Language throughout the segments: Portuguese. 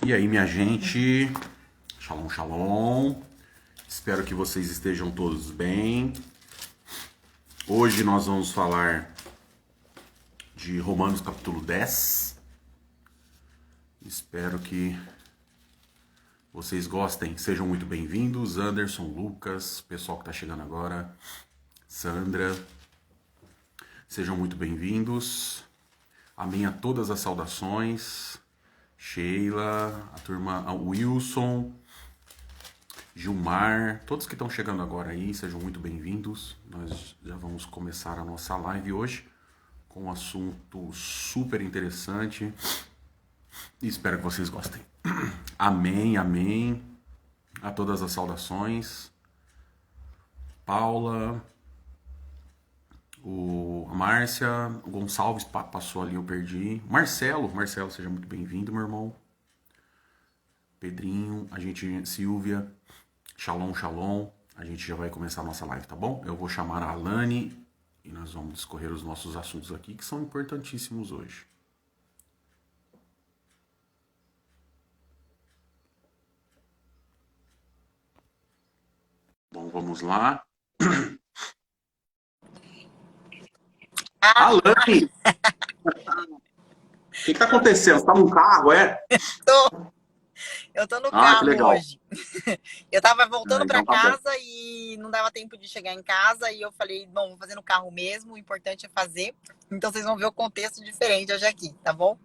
E aí, minha gente, shalom, shalom. Espero que vocês estejam todos bem. Hoje nós vamos falar de Romanos capítulo 10. Espero que vocês gostem. Sejam muito bem-vindos. Anderson, Lucas, pessoal que está chegando agora, Sandra, sejam muito bem-vindos. Amém a todas as saudações. Sheila, a turma, a Wilson, Gilmar, todos que estão chegando agora aí, sejam muito bem-vindos. Nós já vamos começar a nossa live hoje com um assunto super interessante e espero que vocês gostem. Amém, amém. A todas as saudações. Paula, a Márcia, o Gonçalves passou ali, eu perdi. Marcelo, seja muito bem-vindo, meu irmão. Pedrinho, Silvia, shalom, shalom. A gente já vai começar a nossa live, tá bom? Eu vou chamar a Alane e nós vamos discorrer os nossos assuntos aqui que são importantíssimos hoje. Bom, vamos lá. Alane! O que tá acontecendo? Você tá num carro, é? Eu tô no Ah, que carro legal. hoje. Eu tava voltando pra Então tá bom. casa e não dava tempo de chegar em casa e eu falei, bom, vou fazer no carro mesmo, o importante é fazer. Então vocês vão ver o contexto diferente hoje aqui, tá bom?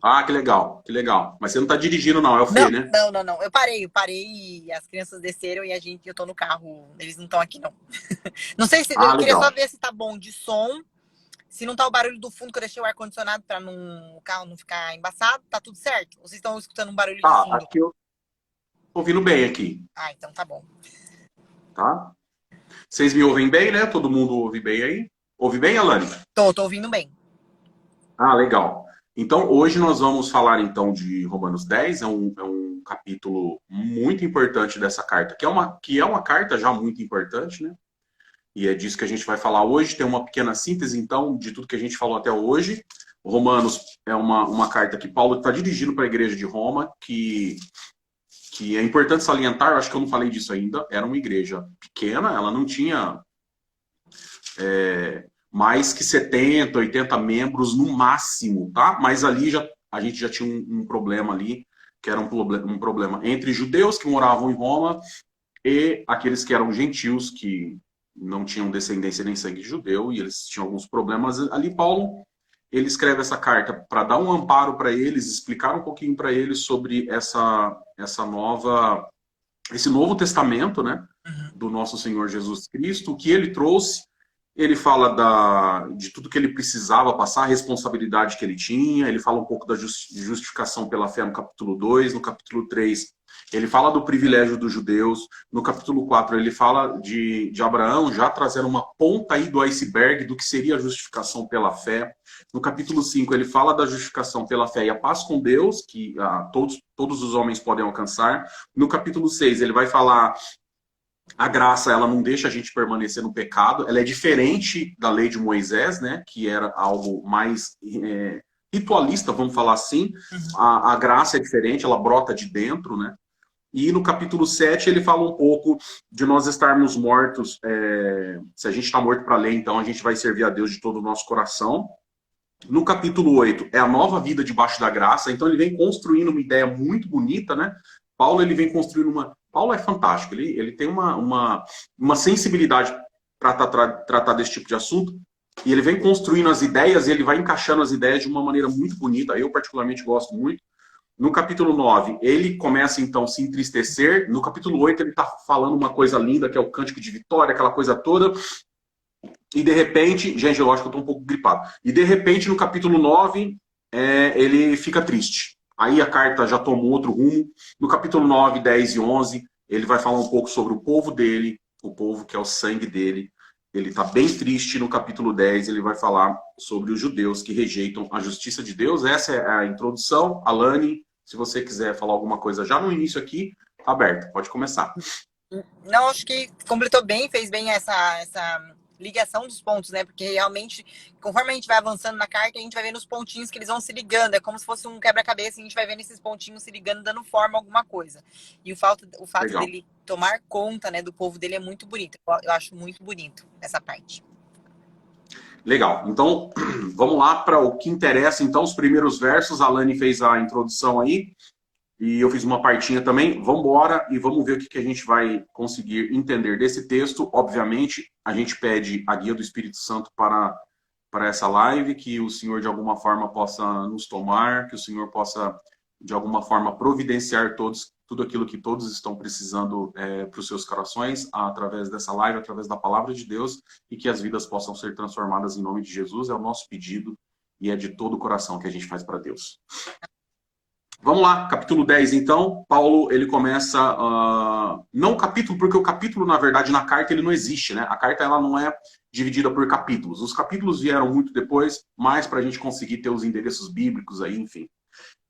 Ah, que legal, que legal. Mas você não tá dirigindo não, é o Não, Fê, né? não, não, não. Eu parei e as crianças desceram e eu tô no carro. Eles não estão aqui, não. Não sei se, Ah, eu queria só legal. ver se tá bom de som, se não tá o barulho do fundo que eu deixei o ar-condicionado pra o carro não ficar embaçado, tá tudo certo? Ou vocês estão escutando um barulho de Tá, fundo? aqui eu tô ouvindo bem aqui, Ah, então tá bom. tá? Vocês me ouvem bem, né? Todo mundo ouve bem aí? Ouve bem, Alane? Tô ouvindo bem. Ah, legal. Então, hoje nós vamos falar então de Romanos 10, é um capítulo muito importante dessa carta, que é uma carta já muito importante, né? E é disso que a gente vai falar hoje. Tem uma pequena síntese, então, de tudo que a gente falou até hoje. Romanos é uma carta que Paulo está dirigindo para a igreja de Roma, que é importante salientar, eu acho que eu não falei disso ainda, era uma igreja pequena, ela não tinha mais que 70, 80 membros no máximo, tá? Mas ali a gente já tinha um problema ali, que era um problema entre judeus que moravam em Roma e aqueles que eram gentios, que não tinham descendência nem sangue judeu, e eles tinham alguns problemas. Ali, Paulo, ele escreve essa carta para dar um amparo para eles, explicar um pouquinho para eles sobre esse novo testamento, né, Uhum. do nosso Senhor Jesus Cristo, o que ele trouxe. Ele fala de tudo que ele precisava passar, a responsabilidade que ele tinha. Ele fala um pouco da justificação pela fé no capítulo 2. No capítulo 3, ele fala do privilégio dos judeus. No capítulo 4, ele fala de Abraão já trazendo uma ponta aí do iceberg do que seria a justificação pela fé. No capítulo 5, ele fala da justificação pela fé e a paz com Deus, que todos os homens podem alcançar. No capítulo 6, ele vai falar a graça, ela não deixa a gente permanecer no pecado, ela é diferente da lei de Moisés, né, que era algo mais ritualista, vamos falar assim. Uhum. A graça é diferente, ela brota de dentro, né. E no capítulo 7 ele fala um pouco de nós estarmos mortos, se a gente está morto para a lei, então a gente vai servir a Deus de todo o nosso coração. No capítulo 8 é a nova vida debaixo da graça, então ele vem construindo uma ideia muito bonita, né? Paulo ele vem construindo uma. Paulo é fantástico, ele tem uma sensibilidade para tratar desse tipo de assunto, e ele vem construindo as ideias e ele vai encaixando as ideias de uma maneira muito bonita. Eu, particularmente, gosto muito. No capítulo 9 ele começa então a se entristecer. No capítulo 8 ele está falando uma coisa linda, que é o cântico de vitória, aquela coisa toda. E de repente, gente, eu acho que eu tô um pouco gripado. E de repente, no capítulo 9 ele fica triste. Aí a carta já tomou outro rumo. No capítulo 9, 10 e 11, ele vai falar um pouco sobre o povo dele, o povo que é o sangue dele. Ele está bem triste. No capítulo 10, ele vai falar sobre os judeus que rejeitam a justiça de Deus. Essa é a introdução. Alane, se você quiser falar alguma coisa já no início aqui, tá aberto, pode começar. Não, acho que completou bem, fez bem essa ligação dos pontos, né? Porque realmente, conforme a gente vai avançando na carta, a gente vai vendo os pontinhos que eles vão se ligando. É como se fosse um quebra-cabeça, a gente vai vendo esses pontinhos se ligando, dando forma a alguma coisa. E o fato Legal. dele tomar conta, né, do povo dele é muito bonito. Eu acho muito bonito essa parte. Legal. Então, vamos lá para o que interessa. Então, os primeiros versos, a Lani fez a introdução aí, e eu fiz uma partinha também. Vamos embora e vamos ver o que a gente vai conseguir entender desse texto. Obviamente, a gente pede a guia do Espírito Santo para essa live, que o Senhor de alguma forma possa nos tomar, que o Senhor possa de alguma forma providenciar tudo aquilo que todos estão precisando para os seus corações através dessa live, através da palavra de Deus, e que as vidas possam ser transformadas em nome de Jesus. É o nosso pedido e é de todo o coração que a gente faz para Deus. Vamos lá, capítulo 10, então. Paulo, ele começa, não o capítulo, porque o capítulo, na verdade, na carta, ele não existe, né? A carta, ela não é dividida por capítulos. Os capítulos vieram muito depois, mais para a gente conseguir ter os endereços bíblicos aí, enfim.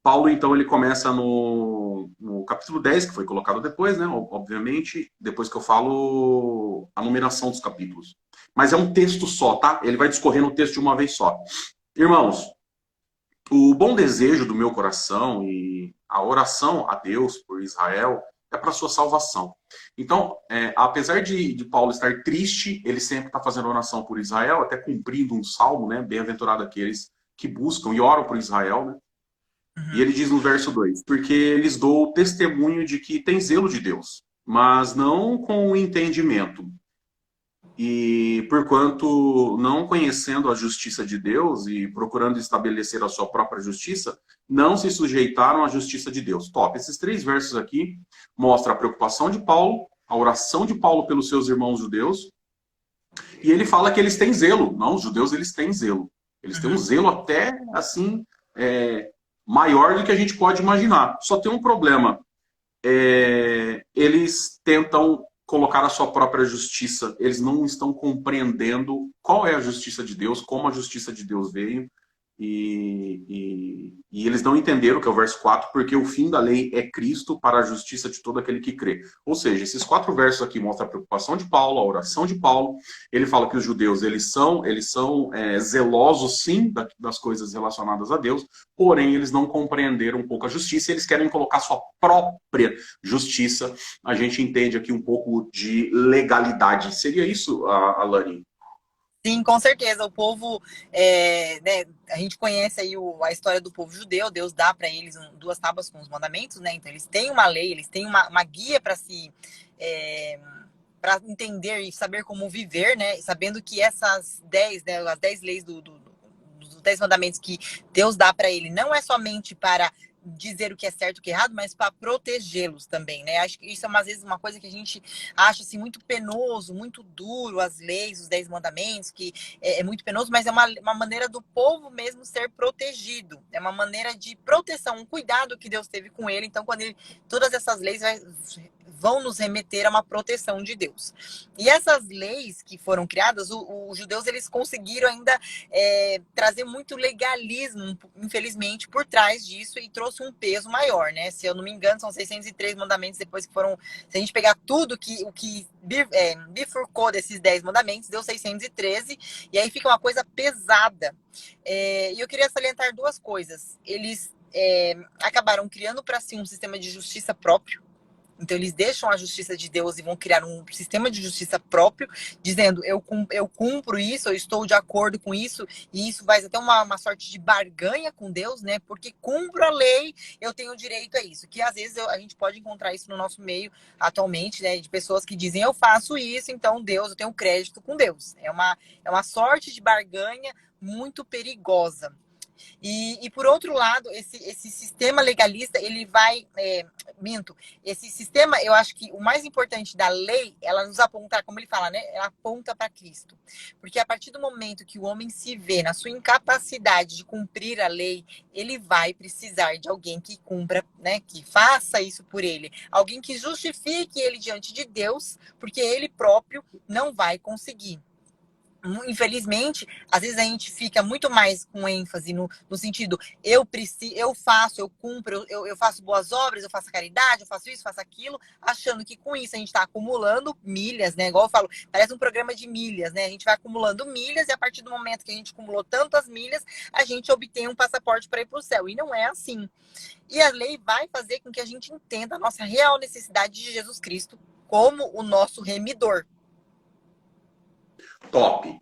Paulo, então, ele começa no capítulo 10, que foi colocado depois, né? Obviamente, depois que eu falo a numeração dos capítulos. Mas é um texto só, tá? Ele vai discorrendo o texto de uma vez só. Irmãos, o bom desejo do meu coração e a oração a Deus por Israel é para a sua salvação. Então, apesar de Paulo estar triste, ele sempre está fazendo oração por Israel, até cumprindo um salmo, né? Bem-aventurado aqueles que buscam e oram por Israel, né? E ele diz no verso 2: porque lhes dou testemunho de que tem zelo de Deus, mas não com entendimento. E porquanto, não conhecendo a justiça de Deus e procurando estabelecer a sua própria justiça, não se sujeitaram à justiça de Deus. Top. Esses 3 versos aqui mostram a preocupação de Paulo, a oração de Paulo pelos seus irmãos judeus, e ele fala que eles têm zelo. Não, os judeus, eles têm zelo. Eles têm um zelo até, assim, maior do que a gente pode imaginar. Só tem um problema. Eles tentam colocar a sua própria justiça. Eles não estão compreendendo qual é a justiça de Deus, como a justiça de Deus veio. E eles não entenderam, que é o verso 4, porque o fim da lei é Cristo para a justiça de todo aquele que crê. Ou seja, esses 4 versos aqui mostram a preocupação de Paulo, a oração de Paulo. Ele fala que os judeus eles são zelosos, sim, das coisas relacionadas a Deus, porém eles não compreenderam um pouco a justiça, eles querem colocar sua própria justiça. A gente entende aqui um pouco de legalidade. Seria isso, Alane? Sim, com certeza. O povo, né, a gente conhece aí a história do povo judeu. Deus dá para eles 2 tábuas com os mandamentos, né? Então eles têm uma lei, eles têm uma guia para para entender e saber como viver, né? Sabendo que essas 10, né, as 10 leis dos 10 mandamentos que Deus dá para ele não é somente para dizer o que é certo e o que é errado, mas para protegê-los também, né? Acho que isso é às vezes uma coisa que a gente acha assim muito penoso, muito duro, as leis, os 10 mandamentos, que é muito penoso, mas é uma maneira do povo mesmo ser protegido, é uma maneira de proteção, um cuidado que Deus teve com ele. Então, todas essas leis vão nos remeter a uma proteção de Deus. E essas leis que foram criadas, os judeus eles conseguiram ainda trazer muito legalismo, infelizmente, por trás disso, e trouxe um peso maior, né? Se eu não me engano, são 603 mandamentos depois que foram... Se a gente pegar tudo o que bifurcou desses 10 mandamentos, deu 613, e aí fica uma coisa pesada. E eu queria salientar 2 coisas. Eles acabaram criando para si um sistema de justiça próprio. Então, eles deixam a justiça de Deus e vão criar um sistema de justiça próprio, dizendo, eu cumpro isso, eu estou de acordo com isso, e isso vai até uma sorte de barganha com Deus, né? Porque cumpro a lei, eu tenho direito a isso. Que às vezes a gente pode encontrar isso no nosso meio atualmente, né? De pessoas que dizem, eu faço isso, então Deus, eu tenho crédito com Deus. É uma sorte de barganha muito perigosa. E por outro lado, esse sistema legalista, ele vai... esse sistema, eu acho que o mais importante da lei, ela nos aponta, como ele fala, né? Ela aponta para Cristo. Porque a partir do momento que o homem se vê na sua incapacidade de cumprir a lei, ele vai precisar de alguém que cumpra, né? Que faça isso por ele. Alguém que justifique ele diante de Deus, porque ele próprio não vai conseguir. infelizmente, às vezes a gente fica muito mais com ênfase no sentido, eu preciso, eu faço, eu cumpro, eu faço boas obras, eu faço caridade, eu faço isso, faço aquilo, achando que com isso a gente está acumulando milhas, né? Igual eu falo, parece um programa de milhas, né? A gente vai acumulando milhas e a partir do momento que a gente acumulou tantas milhas, a gente obtém um passaporte para ir para o céu. E não é assim. E a lei vai fazer com que a gente entenda a nossa real necessidade de Jesus Cristo como o nosso remidor. Top.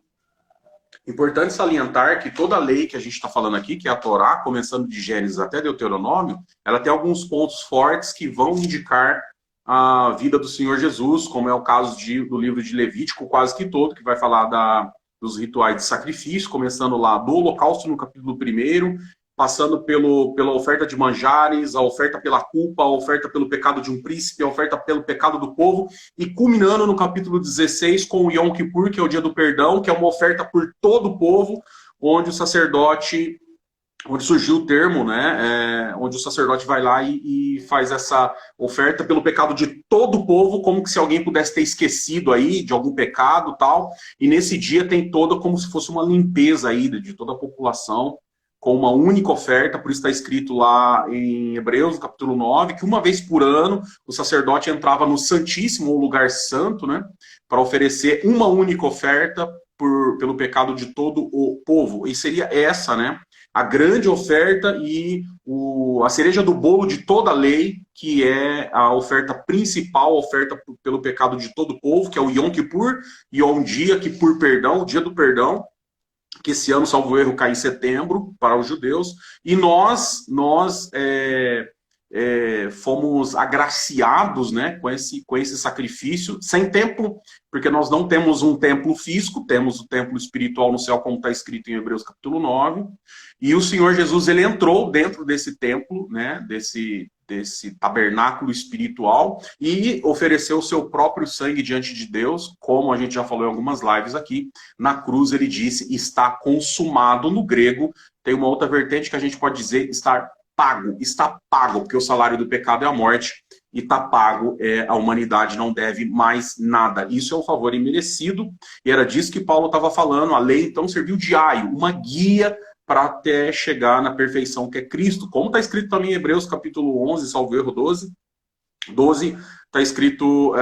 Importante salientar que toda lei que a gente está falando aqui, que é a Torá, começando de Gênesis até Deuteronômio, ela tem alguns pontos fortes que vão indicar a vida do Senhor Jesus, como é o caso do livro de Levítico, quase que todo, que vai falar dos rituais de sacrifício, começando lá do holocausto no capítulo 1º, passando pela oferta de manjares, a oferta pela culpa, a oferta pelo pecado de um príncipe, a oferta pelo pecado do povo, e culminando no capítulo 16 com o Yom Kippur, que é o dia do perdão, que é uma oferta por todo o povo, onde o sacerdote, onde surgiu o termo, né, onde o sacerdote vai lá e faz essa oferta pelo pecado de todo o povo, como que se alguém pudesse ter esquecido aí de algum pecado, tal, e nesse dia tem toda como se fosse uma limpeza aí de toda a população, com uma única oferta, por isso está escrito lá em Hebreus, capítulo 9, que uma vez por ano o sacerdote entrava no Santíssimo, o lugar santo, né, para oferecer uma única oferta pelo pecado de todo o povo. E seria essa, né, a grande oferta e a cereja do bolo de toda a lei, que é a oferta principal, a oferta pelo pecado de todo o povo, que é o Yom Kippur, Yom Dia Kippur, perdão, o dia do perdão, que esse ano, salvo erro, cai em setembro para os judeus, e nós fomos agraciados, né, com esse sacrifício, sem templo, porque nós não temos um templo físico, temos o templo espiritual no céu, como está escrito em Hebreus capítulo 9, e o Senhor Jesus, ele entrou dentro desse templo, né, desse tabernáculo espiritual, e ofereceu o seu próprio sangue diante de Deus, como a gente já falou em algumas lives aqui. Na cruz ele disse, está consumado. No grego tem uma outra vertente que a gente pode dizer está pago, porque o salário do pecado é a morte, e está pago, a humanidade não deve mais nada. Isso é um favor imerecido, e era disso que Paulo estava falando. A lei então serviu de aio, uma guia para até chegar na perfeição que é Cristo. Como está escrito também em Hebreus capítulo 11, salvo erro 12, está escrito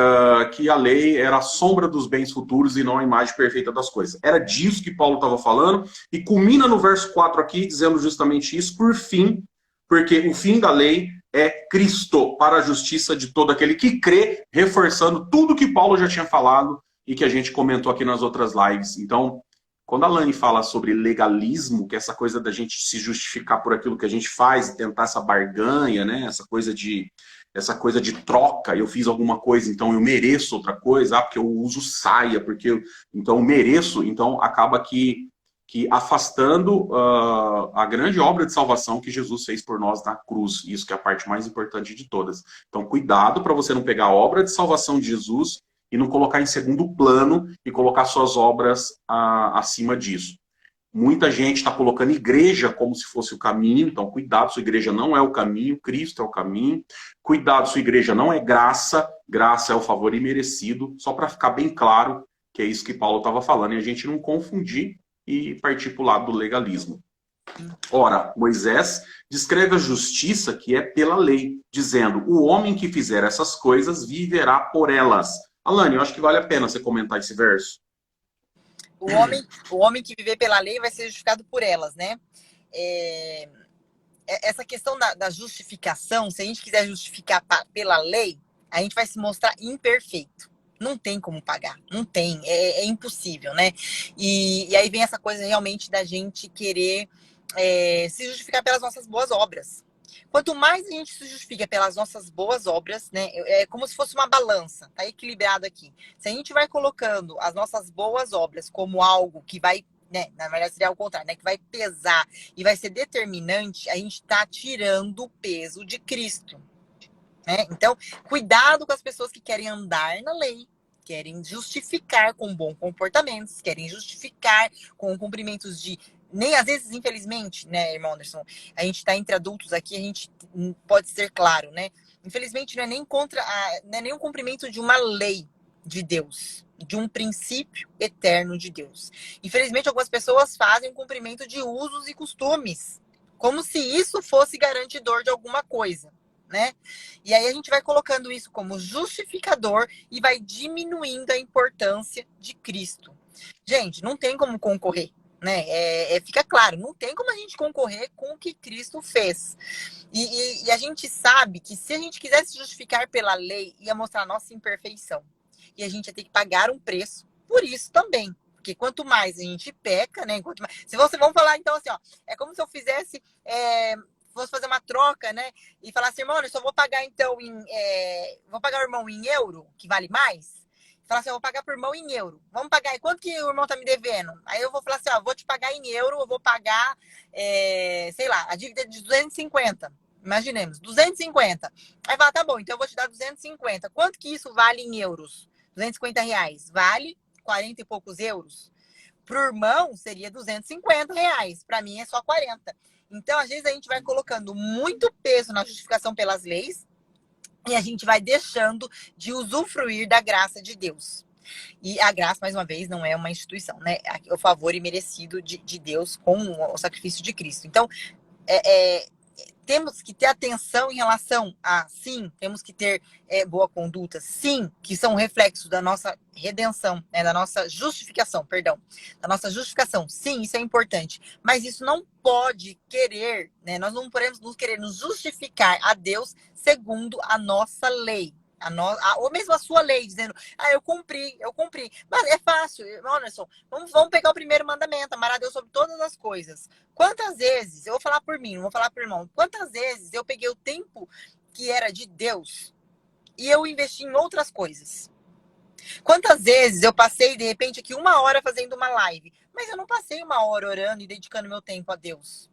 que a lei era a sombra dos bens futuros e não a imagem perfeita das coisas. Era disso que Paulo estava falando, e culmina no verso 4 aqui, dizendo justamente isso, por fim, porque o fim da lei é Cristo, para a justiça de todo aquele que crê, reforçando tudo que Paulo já tinha falado e que a gente comentou aqui nas outras lives. Então, quando a Lani fala sobre legalismo, que é essa coisa da gente se justificar por aquilo que a gente faz, tentar essa barganha, né? Essa coisa de troca, eu fiz alguma coisa, então eu mereço outra coisa, porque eu uso saia, então eu mereço, então acaba que afastando a grande obra de salvação que Jesus fez por nós na cruz. Isso que é a parte mais importante de todas. Então, cuidado para você não pegar a obra de salvação de Jesus e não colocar em segundo plano e colocar suas obras acima disso. Muita gente está colocando igreja como se fosse o caminho, então cuidado, sua igreja não é o caminho, Cristo é o caminho. Cuidado, sua igreja não é graça, graça é o favor imerecido, só para ficar bem claro que é isso que Paulo estava falando, e a gente não confundir e partir para o lado do legalismo. Ora, Moisés descreve a justiça que é pela lei, dizendo, o homem que fizer essas coisas viverá por elas. Alane, eu acho que vale a pena você comentar esse verso. O homem que viver pela lei vai ser justificado por elas, né? Essa questão da justificação, se a gente quiser justificar pela lei, a gente vai se mostrar imperfeito. Não tem como pagar, não tem, é impossível, né? E aí vem essa coisa realmente da gente querer se justificar pelas nossas boas obras. Quanto mais a gente se justifica pelas nossas boas obras, né? É como se fosse uma balança, tá equilibrado aqui. Se a gente vai colocando as nossas boas obras como algo que vai, né? Na verdade seria o contrário, né? Que vai pesar e vai ser determinante, a gente tá tirando o peso de Cristo. Então, cuidado com as pessoas que querem andar na lei, querem justificar com bons comportamentos, querem justificar com cumprimentos de... Nem às vezes, infelizmente, né, irmão Anderson, a gente está entre adultos aqui, a gente pode ser claro, né? Infelizmente, não é nem contra, não é nem o cumprimento de uma lei, de Deus, de um princípio eterno de Deus. Infelizmente, algumas pessoas fazem o cumprimento de usos e costumes, como se isso fosse garantidor de alguma coisa, né? E aí a gente vai colocando isso como justificador e vai diminuindo a importância de Cristo. Gente, não tem como concorrer, né? Fica claro, não tem como a gente concorrer com o que Cristo fez. E a gente sabe que se a gente quisesse justificar pela lei, ia mostrar a nossa imperfeição. E a gente ia ter que pagar um preço por isso também. Porque quanto mais a gente peca, né? Quanto mais... Se você vamos falar, então, assim, ó, é como se eu fizesse, fosse fazer uma troca, né? E falasse, irmão, eu só vou pagar, então, vou pagar o irmão em euro, que vale mais. Falar assim, eu vou pagar por irmão em euro. Vamos pagar. E quanto que o irmão tá me devendo? Aí eu vou falar assim, ó, vou te pagar em euro, eu vou pagar, sei lá, a dívida de 250. Imaginemos, 250. Aí fala, tá bom, então eu vou te dar 250. Quanto que isso vale em euros? 250 reais. Vale 40 e poucos euros. Pro irmão, seria 250 reais. Para mim, é só 40. Então, às vezes, a gente vai colocando muito peso na justificação pelas leis e a gente vai deixando de usufruir da graça de Deus. E a graça, mais uma vez, não é uma instituição, né? É o favor imerecido de Deus com o sacrifício de Cristo. Então, temos que ter atenção em relação a, sim, temos que ter boa conduta, sim, que são reflexos da nossa redenção, né, da nossa justificação, perdão, da nossa justificação, sim, isso é importante, mas isso não pode querer, né, nós não podemos nos querer nos justificar a Deus segundo a nossa lei. Ou mesmo a sua lei, dizendo, eu cumpri. Mas é fácil, Anderson, vamos pegar o primeiro mandamento, amar a Deus sobre todas as coisas. Quantas vezes, eu vou falar por mim, não vou falar por irmão, quantas vezes eu peguei o tempo que era de Deus e eu investi em outras coisas? Quantas vezes eu passei, de repente, aqui 1 hora fazendo uma live, mas eu não passei 1 hora orando e dedicando meu tempo a Deus?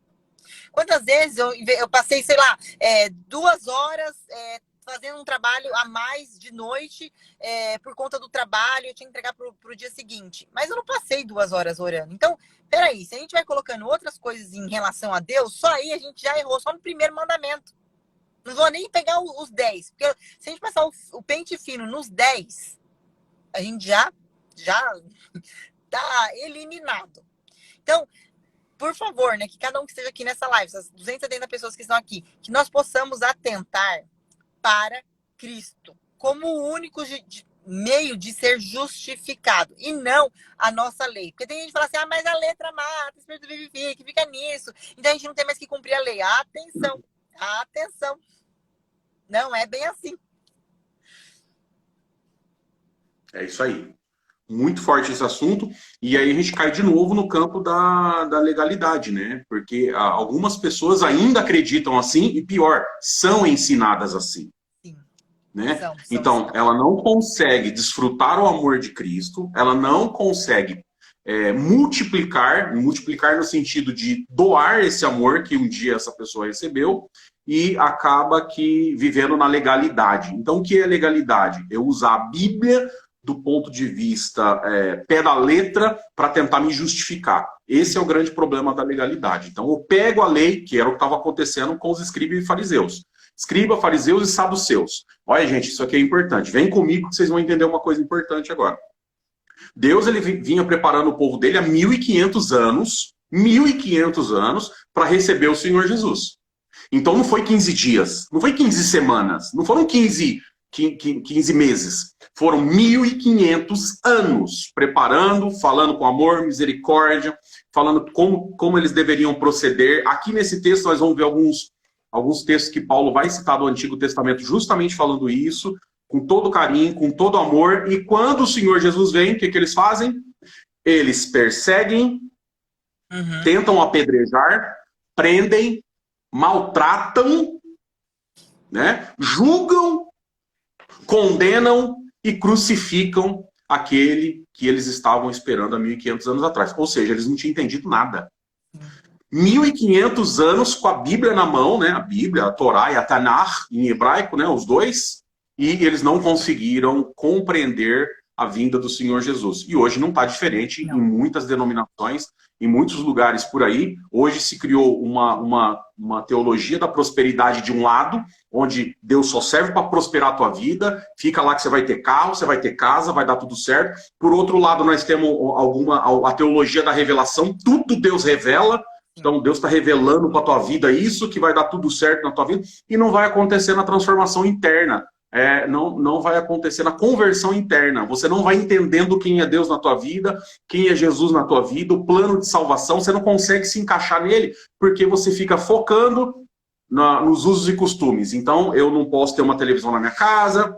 Quantas vezes eu passei, sei lá, 2 horas fazendo um trabalho a mais de noite por conta do trabalho, eu tinha que entregar para o dia seguinte. Mas eu não passei 2 horas orando. Então, peraí, se a gente vai colocando outras coisas em relação a Deus, só aí a gente já errou, só no primeiro mandamento. Não vou nem pegar os 10. Porque se a gente passar o pente fino nos 10, a gente já tá eliminado. Então, por favor, né, que cada um que esteja aqui nessa live, essas 270 pessoas que estão aqui, que nós possamos atentar para Cristo, como o único meio de ser justificado, e não a nossa lei. Porque tem gente que fala assim, mas a letra mata, o Espírito vivifica, fica nisso, então a gente não tem mais que cumprir a lei. Atenção, não é bem assim. É isso aí. Muito forte esse assunto, e aí a gente cai de novo no campo da legalidade, né? Porque algumas pessoas ainda acreditam assim, e pior, são ensinadas assim. Né? Então, ela não consegue desfrutar o amor de Cristo, ela não consegue multiplicar no sentido de doar esse amor que um dia essa pessoa recebeu, e acaba que vivendo na legalidade. Então, o que é legalidade? Eu usar a Bíblia do ponto de vista pé da letra para tentar me justificar. Esse é o grande problema da legalidade. Então, eu pego a lei, que era o que estava acontecendo com os escribas e fariseus. Escriba, fariseus e saduceus. Olha, gente, isso aqui é importante. Vem comigo que vocês vão entender uma coisa importante agora. Deus ele vinha preparando o povo dele há 1.500 anos, para receber o Senhor Jesus. Então não foi 15 dias, não foi 15 semanas, não foram 15 meses. Foram 1.500 anos preparando, falando com amor, misericórdia, falando como eles deveriam proceder. Aqui nesse texto nós vamos ver alguns textos que Paulo vai citar do Antigo Testamento justamente falando isso, com todo carinho, com todo amor. E quando o Senhor Jesus vem, o que eles fazem? Eles perseguem, tentam apedrejar, prendem, maltratam, né? Julgam, condenam e crucificam aquele que eles estavam esperando há 1.500 anos atrás. Ou seja, eles não tinham entendido nada. 1.500 anos com a Bíblia na mão, né? A Bíblia, a Torá e a Tanakh, em hebraico, né? Os dois. E eles não conseguiram compreender a vinda do Senhor Jesus. E hoje não está diferente em muitas denominações em muitos lugares por aí. Hoje se criou uma teologia da prosperidade de um lado, onde Deus só serve para prosperar a tua vida, fica lá que você vai ter carro, você vai ter casa, vai dar tudo certo. Por outro lado, nós temos a teologia da revelação, tudo Deus revela. Então Deus está revelando para a tua vida isso, que vai dar tudo certo na tua vida, e não vai acontecer na transformação interna. Não vai acontecer na conversão interna. Você não vai entendendo quem é Deus na tua vida, quem é Jesus na tua vida, o plano de salvação, você não consegue se encaixar nele, porque você fica focando nos usos e costumes. Então, eu não posso ter uma televisão na minha casa,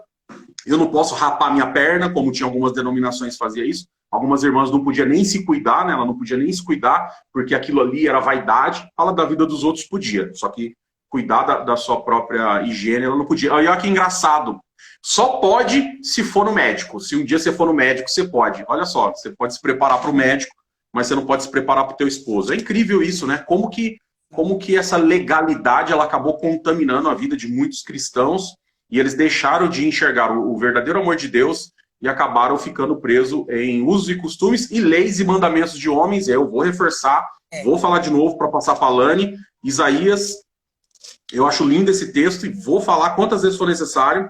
eu não posso rapar minha perna, como tinha algumas denominações que faziam isso. Algumas irmãs não podiam nem se cuidar, né? Ela não podia nem se cuidar, porque aquilo ali era vaidade. Fala da vida dos outros, podia. Só que cuidar da sua própria higiene, ela não podia. Olha que engraçado. Só pode se for no médico. Se um dia você for no médico, você pode. Olha só, você pode se preparar para o médico, mas você não pode se preparar para o teu esposo. É incrível isso, né? Como que essa legalidade ela acabou contaminando a vida de muitos cristãos e eles deixaram de enxergar o verdadeiro amor de Deus e acabaram ficando presos em usos e costumes e leis e mandamentos de homens. Eu vou reforçar, vou falar de novo para passar para a Lani. Isaías, eu acho lindo esse texto e vou falar quantas vezes for necessário.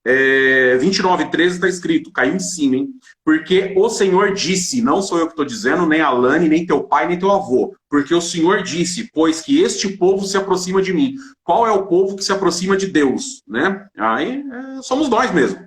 29:13 está escrito, caiu em cima, hein? Porque o Senhor disse, não sou eu que estou dizendo, nem a Lani, nem teu pai, nem teu avô. Porque o Senhor disse, pois que este povo se aproxima de mim. Qual é o povo que se aproxima de Deus? Né? Aí somos nós mesmo.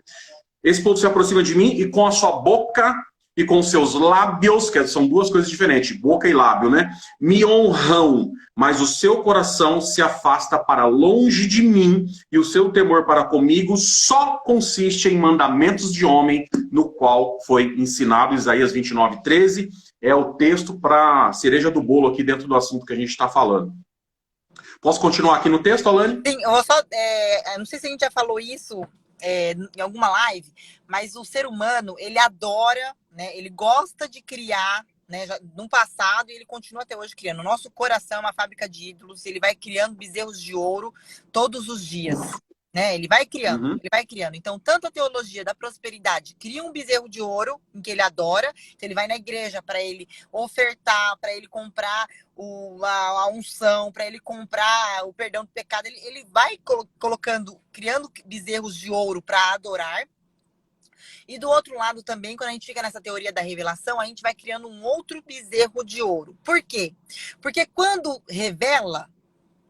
Esse povo se aproxima de mim e com a sua boca e com seus lábios, que são duas coisas diferentes, boca e lábio, né? Me honram, mas o seu coração se afasta para longe de mim e o seu temor para comigo só consiste em mandamentos de homem, no qual foi ensinado. Isaías 29:13 é o texto para cereja do bolo aqui dentro do assunto que a gente está falando. Posso continuar aqui no texto, Alane? Sim, eu vou só, não sei se a gente já falou isso em alguma live, mas o ser humano, ele adora, né? Ele gosta de criar, né? Já, no passado, e ele continua até hoje criando. O nosso coração é uma fábrica de ídolos, ele vai criando bezerros de ouro todos os dias, né? Ele vai criando, ele vai criando. Então, tanto a teologia da prosperidade cria um bezerro de ouro em que ele adora, então ele vai na igreja para ele ofertar, para ele comprar a unção, para ele comprar o perdão do pecado. Ele vai colocando, criando bezerros de ouro para adorar. E do outro lado também, quando a gente fica nessa teoria da revelação, a gente vai criando um outro bezerro de ouro. Por quê? Porque quando revela,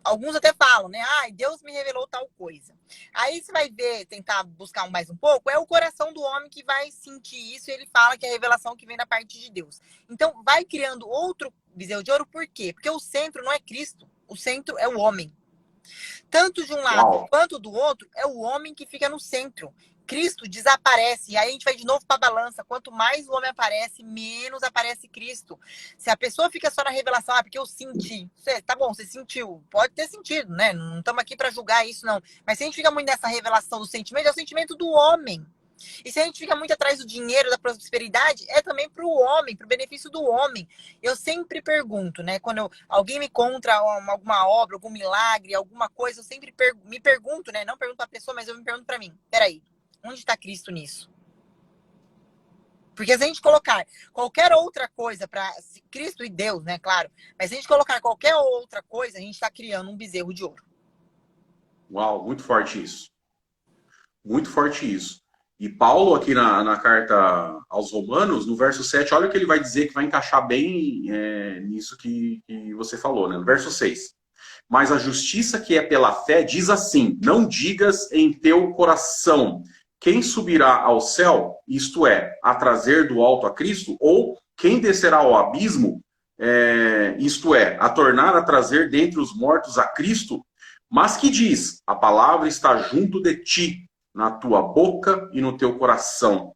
alguns até falam, né? Deus me revelou tal coisa. Aí você vai ver, tentar buscar mais um pouco, é o coração do homem que vai sentir isso e ele fala que é a revelação que vem da parte de Deus. Então, vai criando outro bezerro de ouro, por quê? Porque o centro não é Cristo, o centro é o homem. Tanto de um lado quanto do outro, é o homem que fica no centro. Cristo desaparece, e aí a gente vai de novo para a balança. Quanto mais o homem aparece, menos aparece Cristo. Se a pessoa fica só na revelação, porque eu senti. Tá bom, você sentiu. Pode ter sentido, né? Não estamos aqui para julgar isso, não. Mas se a gente fica muito nessa revelação do sentimento, é o sentimento do homem. E se a gente fica muito atrás do dinheiro, da prosperidade, é também para o homem, para o benefício do homem. Eu sempre pergunto, né? Quando alguém me conta alguma obra, algum milagre, alguma coisa, eu sempre me pergunto, né? Não pergunto para a pessoa, mas eu me pergunto para mim. Peraí. Onde está Cristo nisso? Porque se a gente colocar qualquer outra coisa para Cristo e Deus, né, claro. Mas se a gente colocar qualquer outra coisa, a gente está criando um bezerro de ouro. Uau, muito forte isso. Muito forte isso. E Paulo, aqui na carta aos Romanos, no verso 7, olha o que ele vai dizer que vai encaixar bem nisso que você falou, né? No verso 6. Mas a justiça que é pela fé diz assim, não digas em teu coração, quem subirá ao céu, isto é, a trazer do alto a Cristo, ou quem descerá ao abismo, isto é, a tornar a trazer dentre os mortos a Cristo, mas que diz, a palavra está junto de ti, na tua boca e no teu coração.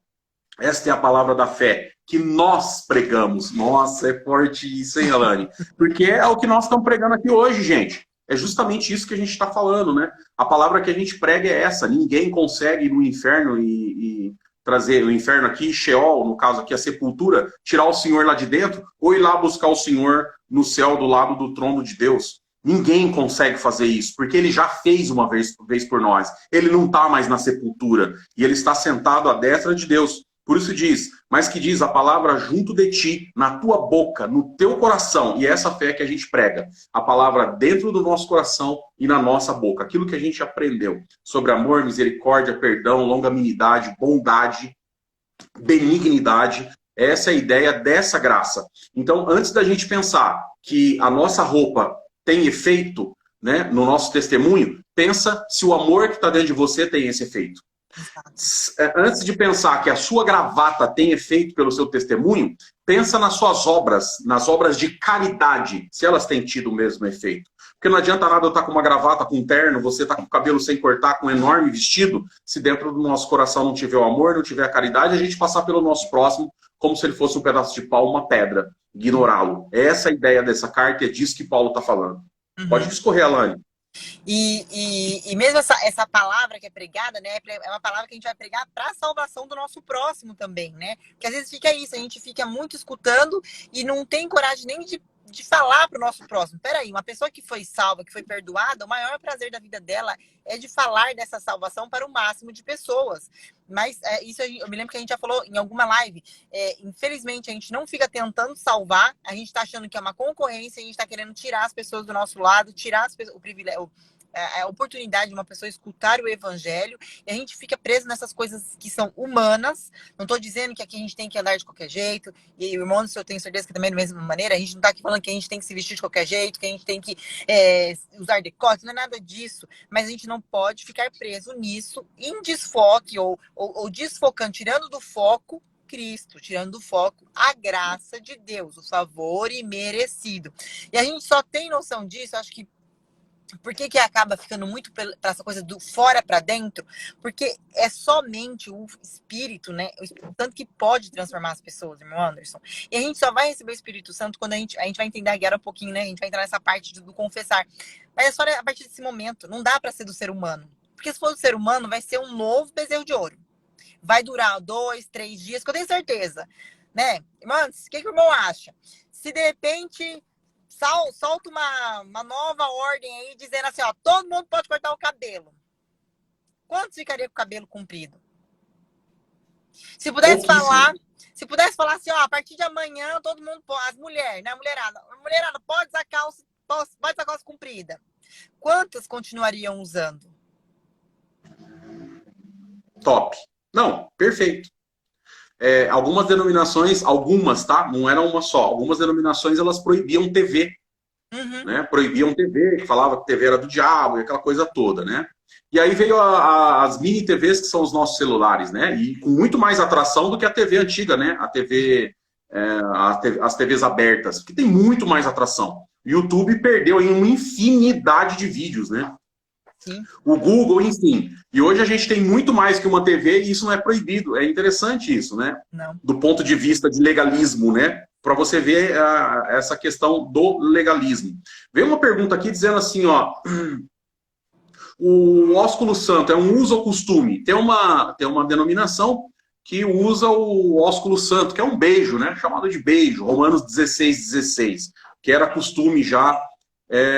Esta é a palavra da fé que nós pregamos. Nossa, é forte isso, hein, Alane? Porque é o que nós estamos pregando aqui hoje, gente. É justamente isso que a gente está falando, né? A palavra que a gente prega é essa. Ninguém consegue ir no inferno e trazer o inferno aqui, Sheol, no caso aqui a sepultura, tirar o Senhor lá de dentro, ou ir lá buscar o Senhor no céu do lado do trono de Deus. Ninguém consegue fazer isso, porque ele já fez uma vez por nós. Ele não está mais na sepultura, e ele está sentado à destra de Deus. Por isso diz, mas que diz a palavra junto de ti, na tua boca, no teu coração. E é essa fé que a gente prega. A palavra dentro do nosso coração e na nossa boca. Aquilo que a gente aprendeu sobre amor, misericórdia, perdão, longanimidade, bondade, benignidade. Essa é a ideia dessa graça. Então, antes da gente pensar que a nossa roupa tem efeito, né, no nosso testemunho, pensa se o amor que está dentro de você tem esse efeito. Antes de pensar que a sua gravata tem efeito pelo seu testemunho, pensa nas suas obras, nas obras de caridade, se elas têm tido o mesmo efeito. Porque não adianta nada eu estar com uma gravata, com um terno, você estar com o cabelo sem cortar, com um enorme vestido, se dentro do nosso coração não tiver o amor, não tiver a caridade, a gente passar pelo nosso próximo como se ele fosse um pedaço de pau, uma pedra, ignorá-lo. Essa é a ideia dessa carta, é disso que Paulo está falando. Pode discorrer, Alane. E mesmo essa palavra que é pregada, né, é uma palavra que a gente vai pregar para a salvação do nosso próximo também, né? Porque às vezes fica isso, a gente fica muito escutando e não tem coragem nem de falar para o nosso próximo. Peraí, uma pessoa que foi salva, que foi perdoada, o maior prazer da vida dela é de falar dessa salvação para o máximo de pessoas. Mas isso eu me lembro que a gente já falou em alguma live. Infelizmente, a gente não fica tentando salvar, a gente está achando que é uma concorrência, a gente está querendo tirar as pessoas do nosso lado, tirar o privilégio, a oportunidade de uma pessoa escutar o evangelho, e a gente fica preso nessas coisas que são humanas. Não estou dizendo que aqui a gente tem que andar de qualquer jeito, e o irmão, eu tenho certeza que também da mesma maneira, a gente não está aqui falando que a gente tem que se vestir de qualquer jeito, que a gente tem que usar decote, não é nada disso, mas a gente não pode ficar preso nisso, em desfoque, ou desfocando, tirando do foco Cristo, tirando do foco a graça de Deus, o favor imerecido. E a gente só tem noção disso, acho que por que acaba ficando muito para essa coisa do fora para dentro? Porque é somente o Espírito, né? O Espírito Santo que pode transformar as pessoas, irmão Anderson. E a gente só vai receber o Espírito Santo quando a gente vai entender agora um pouquinho, né? A gente vai entrar nessa parte do confessar. Mas é só a partir desse momento. Não dá para ser do ser humano. Porque se for do ser humano, vai ser um novo bezerro de ouro. Vai durar 2, 3 dias, que eu tenho certeza. Né? Irmão, o que o irmão acha? Se de repente solta uma nova ordem aí, dizendo assim, ó, todo mundo pode cortar o cabelo. Quantos ficaria com o cabelo comprido? Se pudesse falar assim, ó, a partir de amanhã, todo mundo pode, as mulheres, né, a mulherada pode usar calça comprida. Quantas continuariam usando? Top. Não, perfeito. Algumas denominações, tá? Não era uma só. Algumas denominações, elas proibiam TV. Né? Proibiam TV, que falava que TV era do diabo e aquela coisa toda, né? E aí veio as mini TVs, que são os nossos celulares, né? E com muito mais atração do que a TV antiga, né? As TVs abertas, que tem muito mais atração. O YouTube perdeu aí uma infinidade de vídeos, né? Sim. O Google, enfim. E hoje a gente tem muito mais que uma TV e isso não é proibido. É interessante isso, né? Não. Do ponto de vista de legalismo, né? Para você ver essa questão do legalismo. Veio uma pergunta aqui dizendo assim, ó... O ósculo santo é um uso ou costume? Tem uma denominação que usa o ósculo santo, que é um beijo, né? Chamado de beijo. Romanos 16:16. Que era costume já...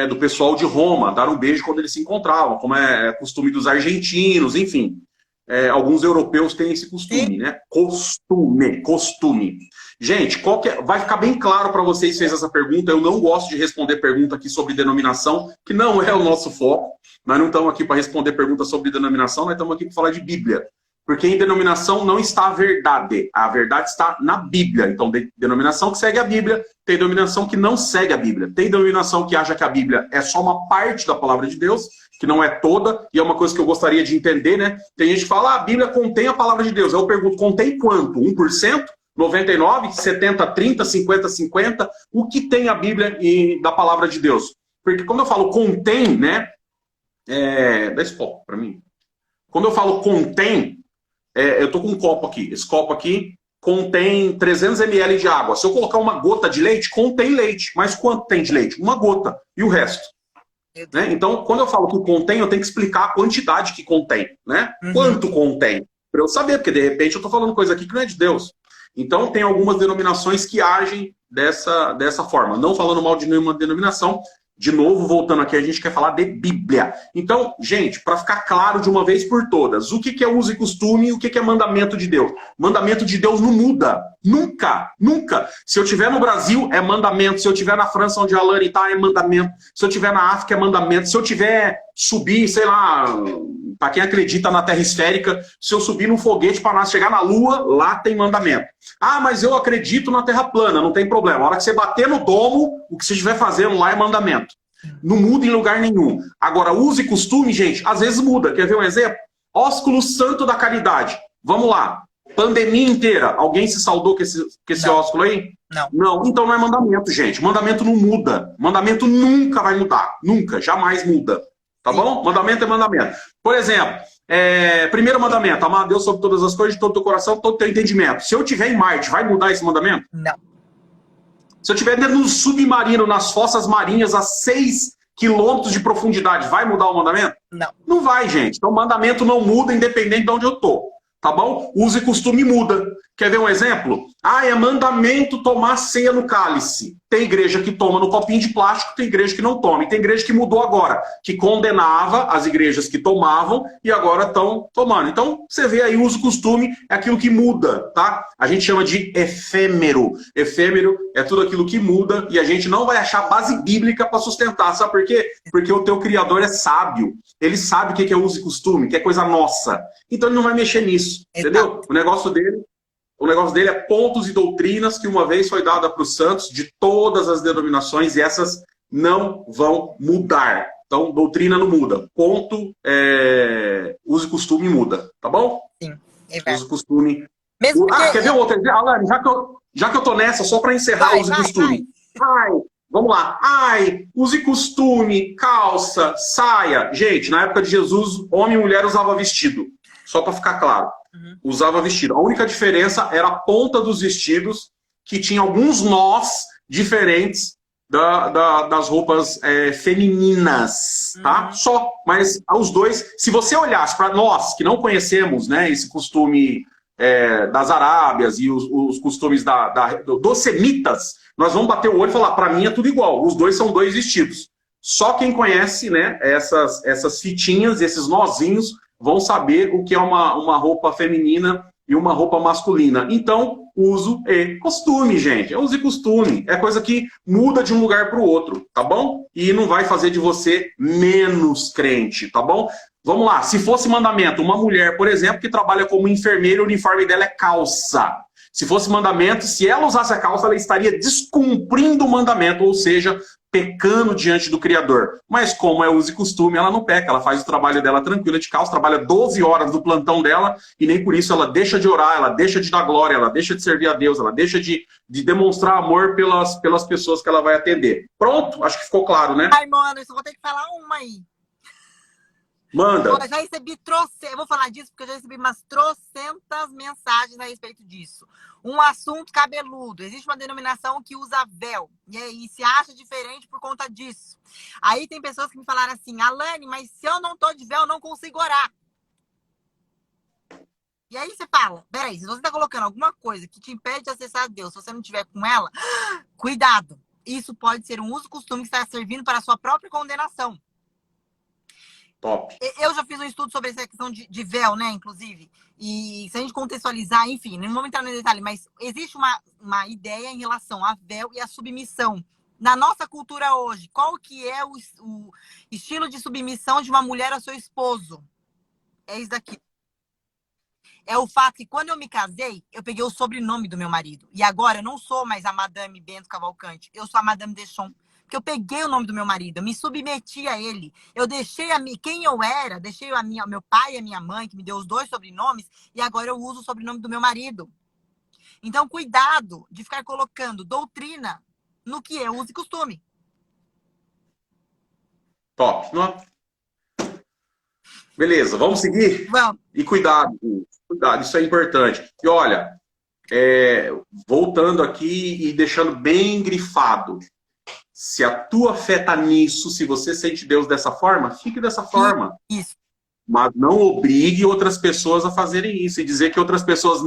do pessoal de Roma, dar um beijo quando eles se encontravam, como é costume dos argentinos, enfim. Alguns europeus têm esse costume, né? Costume. Gente, vai ficar bem claro para vocês que fez essa pergunta. Eu não gosto de responder pergunta aqui sobre denominação, que não é o nosso foco. Nós não estamos aqui para responder perguntas sobre denominação, nós estamos aqui para falar de Bíblia. Porque em denominação não está a verdade. A verdade está na Bíblia. Então, tem denominação que segue a Bíblia, tem denominação que não segue a Bíblia. Tem denominação que acha que a Bíblia é só uma parte da palavra de Deus, que não é toda, e é uma coisa que eu gostaria de entender, né? Tem gente que fala, a Bíblia contém a palavra de Deus. Eu pergunto, contém quanto? 1%? 99%? 70%? 30%? 50%? 50%? O que tem a Bíblia da palavra de Deus? Porque quando eu falo contém, né? Dá esse copo para mim. Quando eu falo contém, eu estou com um copo aqui. Esse copo aqui contém 300 ml de água. Se eu colocar uma gota de leite, contém leite. Mas quanto tem de leite? Uma gota. E o resto? Né? Então, quando eu falo que contém, eu tenho que explicar a quantidade que contém. Né? Quanto contém? Para eu saber, porque de repente eu estou falando coisa aqui que não é de Deus. Então, tem algumas denominações que agem dessa forma. Não falando mal de nenhuma denominação, De novo, voltando aqui, a gente quer falar de Bíblia. Então, gente, para ficar claro de uma vez por todas, o que é uso e costume e o que é mandamento de Deus? Mandamento de Deus não muda. Nunca, nunca. Se eu estiver no Brasil, é mandamento. Se eu estiver na França, onde a Alane está, é mandamento. Se eu estiver na África, é mandamento. Se eu tiver subir, sei lá, para quem acredita na Terra esférica, se eu subir num foguete para chegar na Lua, lá tem mandamento. Ah, mas eu acredito na Terra plana, não tem problema. A hora que você bater no domo, o que você estiver fazendo lá é mandamento. Não muda em lugar nenhum. Agora, uso e costume, gente, às vezes muda. Quer ver um exemplo? Ósculo Santo da Caridade. Vamos lá. Pandemia inteira. Alguém se saudou com esse ósculo aí? Não. Não. Então não é mandamento, gente. Mandamento não muda. Mandamento nunca vai mudar. Nunca. Jamais muda. Tá bom? Mandamento é mandamento. Por exemplo, primeiro mandamento. Amar a Deus sobre todas as coisas, de todo o teu coração, todo o teu entendimento. Se eu estiver em Marte, vai mudar esse mandamento? Não. Se eu estiver dentro do submarino, nas fossas marinhas, a 6 quilômetros de profundidade, vai mudar o mandamento? Não. Não vai, gente. Então, o mandamento não muda, independente de onde eu estou. Tá bom? Uso e costume muda. Quer ver um exemplo? Ah, é mandamento tomar ceia no cálice. Tem igreja que toma no copinho de plástico, tem igreja que não toma. E tem igreja que mudou agora, que condenava as igrejas que tomavam e agora estão tomando. Então, você vê aí, uso e costume é aquilo que muda, tá? A gente chama de efêmero. Efêmero é tudo aquilo que muda e a gente não vai achar base bíblica para sustentar. Sabe por quê? Porque o teu Criador é sábio. Ele sabe o que é uso e costume, que é coisa nossa. Então, ele não vai mexer nisso, entendeu? O negócio dele é pontos e doutrinas que uma vez foi dada para os santos de todas as denominações e essas não vão mudar. Então, doutrina não muda. Ponto, uso e costume muda. Tá bom? Sim, é uso e costume. Mesmo porque... quer ver outra? Alane, já que eu tô nessa, só para encerrar uso e costume. Ai, vamos lá. Ai, uso e costume, calça, saia. Gente, na época de Jesus, homem e mulher usava vestido. Só para ficar claro. Usava vestido. A única diferença era a ponta dos vestidos, que tinha alguns nós diferentes das roupas femininas, tá? Só. Mas os dois, se você olhasse para nós, que não conhecemos, né, esse costume das Arábias e os costumes dos semitas, nós vamos bater o olho e falar, para mim é tudo igual. Os dois são dois vestidos. Só quem conhece, né, essas fitinhas, esses nozinhos, vão saber o que é uma roupa feminina e uma roupa masculina. Então, uso e costume, gente. É uso e costume. É coisa que muda de um lugar para o outro, tá bom? E não vai fazer de você menos crente, tá bom? Vamos lá. Se fosse mandamento, uma mulher, por exemplo, que trabalha como enfermeira, o uniforme dela é calça. Se fosse mandamento, se ela usasse a calça, ela estaria descumprindo o mandamento, ou seja, pecando diante do Criador. Mas como é uso e costume, ela não peca, ela faz o trabalho dela tranquila de calça, trabalha 12 horas do plantão dela e nem por isso ela deixa de orar, ela deixa de dar glória, ela deixa de servir a Deus, ela deixa de demonstrar amor pelas pessoas que ela vai atender. Pronto? Acho que ficou claro, né? Ai, mano, eu só vou ter que falar uma aí. Manda. Eu já recebi eu vou falar disso porque eu já recebi umas trocentas mensagens a respeito disso. Um assunto cabeludo. Existe uma denominação que usa véu. E aí se acha diferente por conta disso. Aí tem pessoas que me falaram assim, Alane, mas se eu não tô de véu, eu não consigo orar. E aí você fala, peraí, se você tá colocando alguma coisa que te impede de acessar a Deus, se você não tiver com ela, cuidado. Isso pode ser um uso e costume que está servindo para a sua própria condenação. Top. Eu já fiz um estudo sobre essa questão de véu, né, inclusive. E se a gente contextualizar, enfim, não vamos entrar no detalhe, mas existe uma ideia em relação a véu e a submissão. Na nossa cultura hoje, qual que é o estilo de submissão de uma mulher ao seu esposo? É isso daqui. É o fato que quando eu me casei, eu peguei o sobrenome do meu marido. E agora eu não sou mais a Madame Bento Cavalcante, eu sou a Madame Deschamps. Porque eu peguei o nome do meu marido, eu me submeti a ele. Eu deixei quem eu era, deixei o meu pai e a minha mãe, que me deu os dois sobrenomes, e agora eu uso o sobrenome do meu marido. Então, cuidado de ficar colocando doutrina no que é uso e costume. Top. Beleza, vamos seguir? Vamos. E cuidado, isso é importante. E olha, voltando aqui e deixando bem grifado, se a tua fé está nisso, se você sente Deus dessa forma, fique dessa forma. Isso. Mas não obrigue outras pessoas a fazerem isso. E dizer que outras pessoas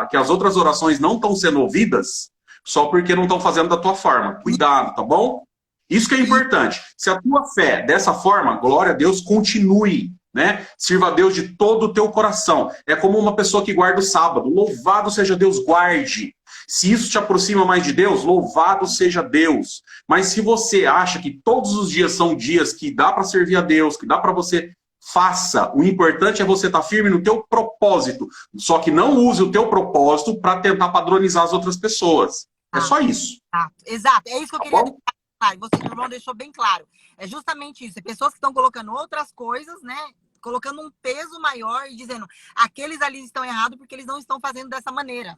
que as outras orações não estão sendo ouvidas só porque não estão fazendo da tua forma. Cuidado, tá bom? Isso que é importante. Se a tua fé, dessa forma, glória a Deus, continue, né? Sirva a Deus de todo o teu coração. É como uma pessoa que guarda o sábado. Louvado seja Deus, guarde. Se isso te aproxima mais de Deus, louvado seja Deus. Mas se você acha que todos os dias são dias que dá para servir a Deus, que dá para você, faça. O importante é você estar firme no teu propósito. Só que não use o teu propósito para tentar padronizar as outras pessoas. É só isso. Exato. É isso que eu Tá queria bom? deixar claro. Você, meu irmão, deixou bem claro. É justamente isso. É pessoas que estão colocando outras coisas, né? Colocando um peso maior e dizendo aqueles ali estão errados porque eles não estão fazendo dessa maneira.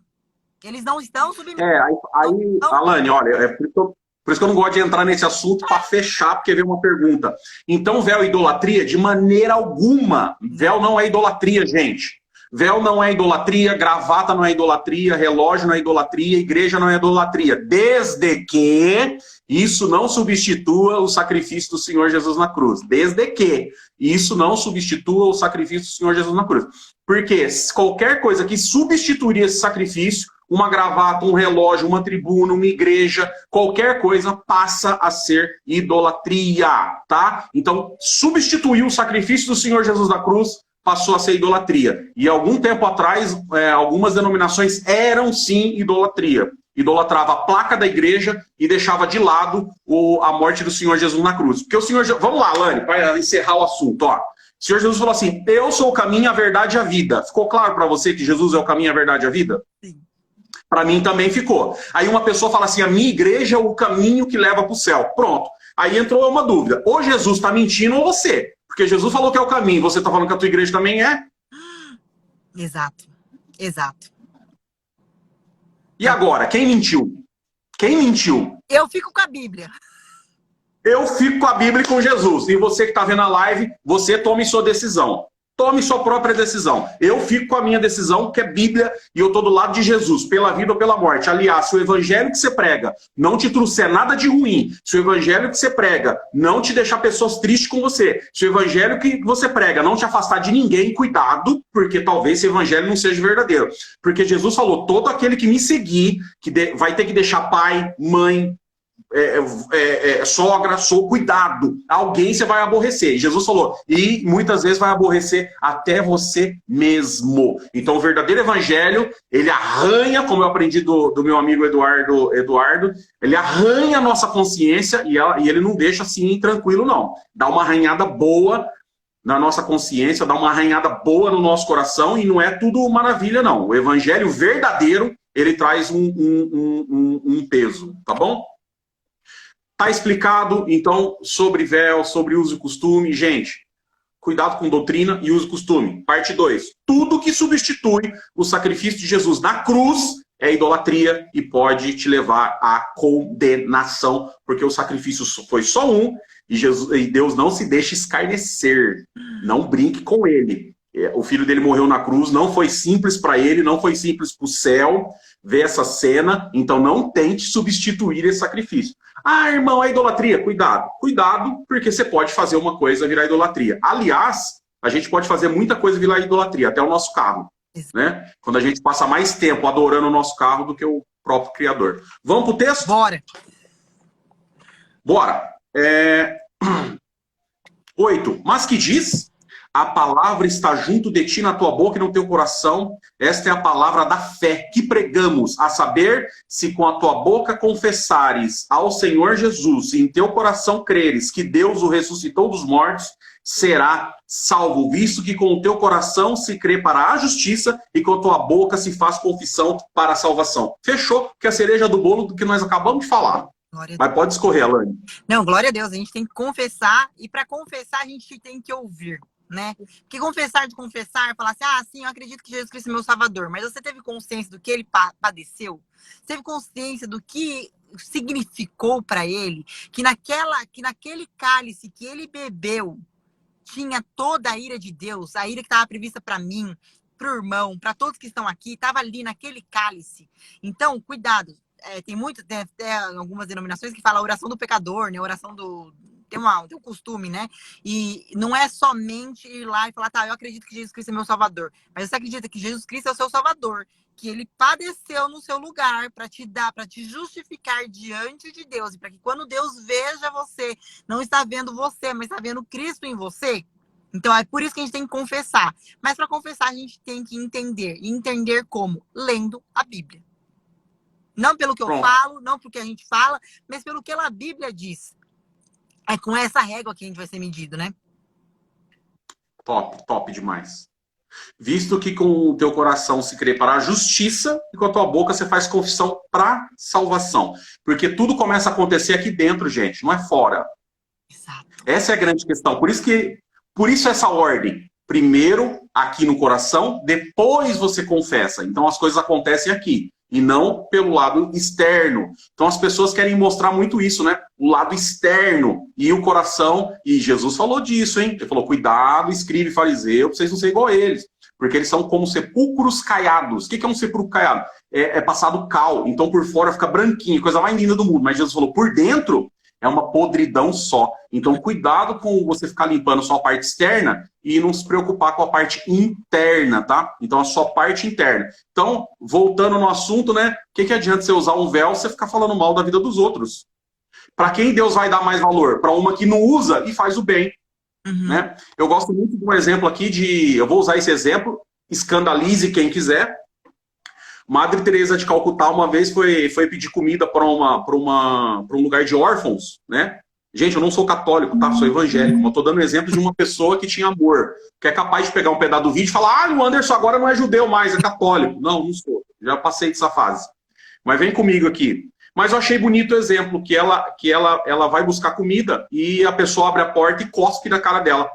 Eles não estão submetidos. Aí, Alane, olha, por isso que eu não gosto de entrar nesse assunto para fechar, porque veio uma pergunta. Então, véu é idolatria? De maneira alguma. Véu não é idolatria, gente. Véu não é idolatria, gravata não é idolatria, relógio não é idolatria, igreja não é idolatria. Desde que isso não substitua o sacrifício do Senhor Jesus na cruz. Desde que isso não substitua o sacrifício do Senhor Jesus na cruz. Porque qualquer coisa que substituiria esse sacrifício, uma gravata, um relógio, uma tribuna, uma igreja, qualquer coisa passa a ser idolatria, tá? Então, substituir o sacrifício do Senhor Jesus na cruz passou a ser idolatria. E algum tempo atrás, algumas denominações eram sim idolatria. Idolatrava a placa da igreja e deixava de lado a morte do Senhor Jesus na cruz. Porque o Senhor... Vamos lá, Lani, para encerrar o assunto, ó. O Senhor Jesus falou assim, eu sou o caminho, a verdade e a vida. Ficou claro para você que Jesus é o caminho, a verdade e a vida? Sim. Para mim também ficou. Aí uma pessoa fala assim, a minha igreja é o caminho que leva para o céu. Pronto. Aí entrou uma dúvida. Ou Jesus está mentindo ou você. Porque Jesus falou que é o caminho. Você está falando que a tua igreja também é? Exato. Exato. E agora? Quem mentiu? Quem mentiu? Eu fico com a Bíblia. Eu fico com a Bíblia e com Jesus. E você que está vendo a live, você tome sua decisão. Tome sua própria decisão. Eu fico com a minha decisão, que é Bíblia, e eu estou do lado de Jesus, pela vida ou pela morte. Aliás, se o evangelho que você prega não te trouxer nada de ruim, se o evangelho que você prega não te deixar pessoas tristes com você, se o evangelho que você prega não te afastar de ninguém, cuidado, porque talvez esse evangelho não seja verdadeiro. Porque Jesus falou, todo aquele que me seguir, vai ter que deixar pai, mãe, sogra, cuidado. Alguém você vai aborrecer. E Jesus falou, e muitas vezes vai aborrecer até você mesmo. Então o verdadeiro evangelho, ele arranha, como eu aprendi do meu amigo Eduardo, ele arranha a nossa consciência e ele não deixa assim tranquilo, não. Dá uma arranhada boa na nossa consciência, dá uma arranhada boa no nosso coração e não é tudo maravilha, não. O evangelho verdadeiro, ele traz um peso, tá bom? Tá explicado, então, sobre véu, sobre uso e costume. Gente, cuidado com doutrina e uso e costume. Parte 2. Tudo que substitui o sacrifício de Jesus na cruz é idolatria e pode te levar à condenação, porque o sacrifício foi só um e Deus não se deixa escarnecer. Não brinque com ele. O filho dele morreu na cruz, não foi simples para ele, não foi simples para o céu ver essa cena, então não tente substituir esse sacrifício. Ah, irmão, é idolatria. Cuidado. Cuidado, porque você pode fazer uma coisa virar idolatria. Aliás, a gente pode fazer muita coisa virar idolatria, até o nosso carro. Né? Quando a gente passa mais tempo adorando o nosso carro do que o próprio Criador. Vamos pro texto? Bora. Bora. 8. Mas que diz... A palavra está junto de ti, na tua boca e no teu coração. Esta é a palavra da fé que pregamos, a saber, se com a tua boca confessares ao Senhor Jesus e em teu coração creres que Deus o ressuscitou dos mortos, será salvo, visto que com o teu coração se crê para a justiça e com a tua boca se faz confissão para a salvação. Fechou, que é a cereja do bolo do que nós acabamos de falar. Mas pode escorrer, Alane. Não, glória a Deus, a gente tem que confessar e para confessar a gente tem que ouvir. Né? Porque confessar, falar assim, sim, eu acredito que Jesus Cristo é meu Salvador, mas você teve consciência do que ele padeceu? Você teve consciência do que significou para ele? Que naquele cálice que ele bebeu tinha toda a ira de Deus, a ira que estava prevista para mim, para o irmão, para todos que estão aqui, estava ali naquele cálice. Então, cuidado. Tem até algumas denominações que falam a oração do pecador, né? A oração do tem um costume, né? E não é somente ir lá e falar, tá, eu acredito que Jesus Cristo é meu Salvador. Mas você acredita que Jesus Cristo é o seu Salvador, que ele padeceu no seu lugar para te dar, para te justificar diante de Deus, e para que quando Deus veja você, não está vendo você, mas está vendo Cristo em você. Então é por isso que a gente tem que confessar. Mas para confessar a gente tem que entender. E entender como? Lendo a Bíblia. Não pelo que eu falo, não pelo que a gente fala, mas pelo que a Bíblia diz. É com essa régua que a gente vai ser medido, né? Top demais. Visto que com o teu coração se crê para a justiça e com a tua boca você faz confissão para salvação. Porque tudo começa a acontecer aqui dentro, gente, não é fora. Exato. Essa é a grande questão. Por isso essa ordem. Primeiro aqui no coração, depois você confessa. Então as coisas acontecem aqui. E não pelo lado externo. Então as pessoas querem mostrar muito isso, né? O lado externo e o coração. E Jesus falou disso, hein? Ele falou, cuidado, escribe fariseu, pra vocês não serem igual a eles. Porque eles são como sepulcros caiados. O que é um sepulcro caiado? É passado cal. Então por fora fica branquinho, coisa mais linda do mundo. Mas Jesus falou, por dentro é uma podridão só. Então cuidado com você ficar limpando só a parte externa e não se preocupar com a parte interna, tá? Então a sua parte interna. Então, voltando no assunto, né? O que adianta você usar um véu e você ficar falando mal da vida dos outros? Para quem Deus vai dar mais valor? Para uma que não usa e faz o bem. Né? Eu gosto muito de um exemplo aqui eu vou usar esse exemplo, escandalize quem quiser. Madre Teresa de Calcutá uma vez foi pedir comida para um lugar de órfãos, né? Gente, eu não sou católico, tá? Sou evangélico, mas tô dando um exemplo de uma pessoa que tinha amor, que é capaz de pegar um pedaço do vídeo e falar, o Anderson agora não é judeu mais, é católico. Não sou. Já passei dessa fase. Mas vem comigo aqui. Mas eu achei bonito o exemplo, que ela vai buscar comida e a pessoa abre a porta e cospe na cara dela.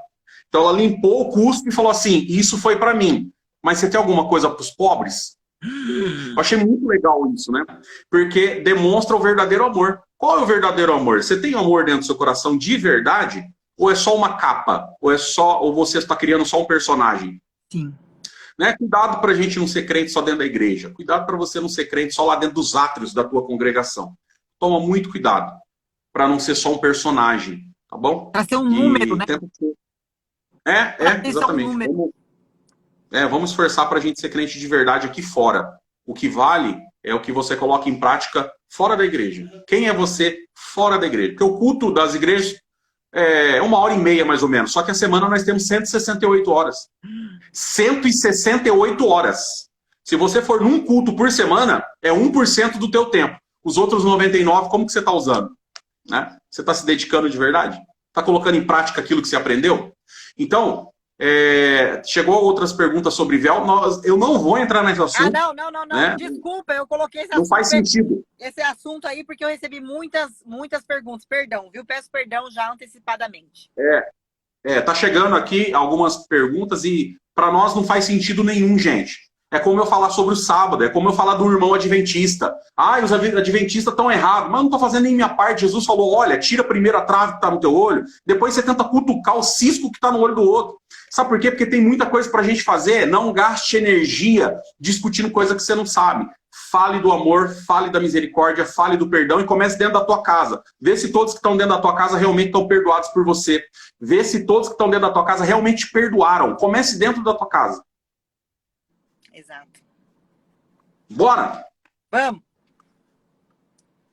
Então ela limpou o cuspe e falou assim, isso foi para mim. Mas você tem alguma coisa para os pobres? Eu achei muito legal isso, né? Porque demonstra o verdadeiro amor. Qual é o verdadeiro amor? Você tem amor dentro do seu coração de verdade? Ou é só uma capa? Ou você está criando só um personagem? Sim. Né? Cuidado para a gente não ser crente só dentro da igreja. Cuidado para você não ser crente só lá dentro dos átrios da tua congregação. Toma muito cuidado para não ser só um personagem, tá bom? Para ser um número, né? Exatamente. Vamos esforçar para a gente ser crente de verdade aqui fora. O que vale é o que você coloca em prática fora da igreja. Quem é você fora da igreja? Porque o culto das igrejas é 1h30 mais ou menos. Só que a semana nós temos 168 horas. 168 horas. Se você for num culto por semana, é 1% do teu tempo. Os outros 99, como que você está usando? Né? Você está se dedicando de verdade? Está colocando em prática aquilo que você aprendeu? Então, chegou outras perguntas sobre véu. Eu não vou entrar nesse assunto. Não. Né? Desculpa, eu coloquei esse assunto. Não faz sentido. Esse assunto aí porque eu recebi muitas perguntas. Perdão, viu? Peço perdão já antecipadamente. Tá chegando aqui algumas perguntas e para nós não faz sentido nenhum, gente. É como eu falar sobre o sábado, é como eu falar do irmão adventista. Os adventistas estão errados, mas eu não estou fazendo nem minha parte. Jesus falou, olha, tira primeiro a trave que está no teu olho, depois você tenta cutucar o cisco que está no olho do outro. Sabe por quê? Porque tem muita coisa para a gente fazer. Não gaste energia discutindo coisa que você não sabe. Fale do amor, fale da misericórdia, fale do perdão e comece dentro da tua casa. Vê se todos que estão dentro da tua casa realmente estão perdoados por você. Vê se todos que estão dentro da tua casa realmente te perdoaram. Comece dentro da tua casa. Exato. Bora! Vamos!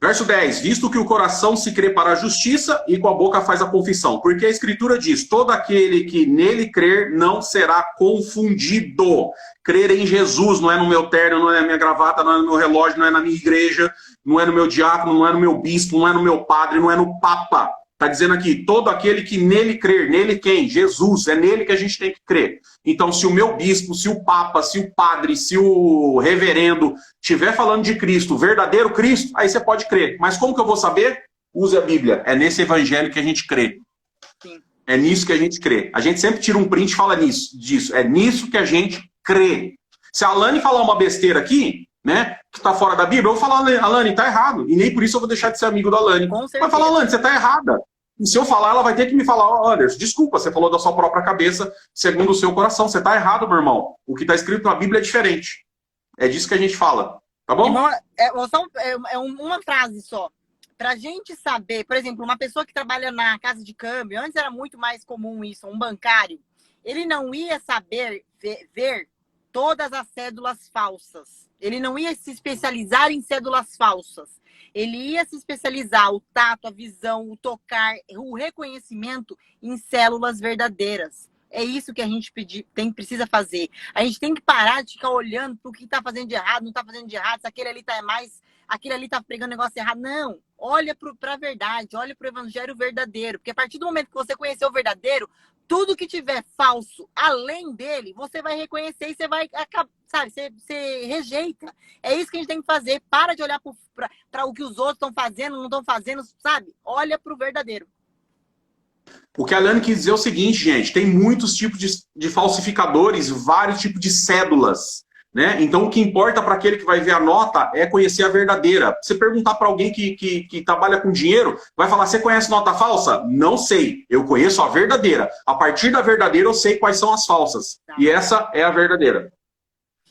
Verso 10. Visto que o coração se crê para a justiça e com a boca faz a confissão. Porque a Escritura diz, todo aquele que nele crer não será confundido. Crer em Jesus não é no meu terno, não é na minha gravata, não é no meu relógio, não é na minha igreja, não é no meu diácono, não é no meu bispo, não é no meu padre, não é no papa. Está dizendo aqui, todo aquele que nele crer. Nele quem? Jesus. É nele que a gente tem que crer. Então, se o meu bispo, se o papa, se o padre, se o reverendo estiver falando de Cristo, o verdadeiro Cristo, aí você pode crer. Mas como que eu vou saber? Use a Bíblia. É nesse evangelho que a gente crê. Sim. É nisso que a gente crê. A gente sempre tira um print e fala disso. É nisso que a gente crê. Se a Alane falar uma besteira aqui, né, que está fora da Bíblia, eu vou falar, Alane, está errado. E nem por isso eu vou deixar de ser amigo da Alane. Vai falar, Alane, você está errada. E se eu falar, ela vai ter que me falar, Anderson, desculpa, você falou da sua própria cabeça, segundo o seu coração. Você está errado, meu irmão. O que está escrito na Bíblia é diferente. É disso que a gente fala. Tá bom? Irmão, uma frase só. Para a gente saber, por exemplo, uma pessoa que trabalha na casa de câmbio, antes era muito mais comum isso, um bancário, ele não ia saber ver todas as cédulas falsas. Ele não ia se especializar em cédulas falsas. Ele ia se especializar, o tato, a visão, o tocar, o reconhecimento em células verdadeiras. É isso que a gente precisa fazer. A gente tem que parar de ficar olhando para o que está fazendo de errado, não está fazendo de errado, se aquele ali está mais, aquele ali está pregando negócio errado. Não, olha para a verdade, olha para o evangelho verdadeiro. Porque a partir do momento que você conhecer o verdadeiro, tudo que tiver falso além dele, você vai reconhecer e você vai, sabe, você rejeita. É isso que a gente tem que fazer. Para de olhar para o que os outros estão fazendo, não estão fazendo, sabe? Olha para o verdadeiro. O que a Alane quis dizer é o seguinte, gente, tem muitos tipos de falsificadores, vários tipos de cédulas, né? Então, o que importa para aquele que vai ver a nota é conhecer a verdadeira. Você perguntar para alguém que trabalha com dinheiro, vai falar, você conhece nota falsa? Não sei, eu conheço a verdadeira. A partir da verdadeira, eu sei quais são as falsas. E essa é a verdadeira.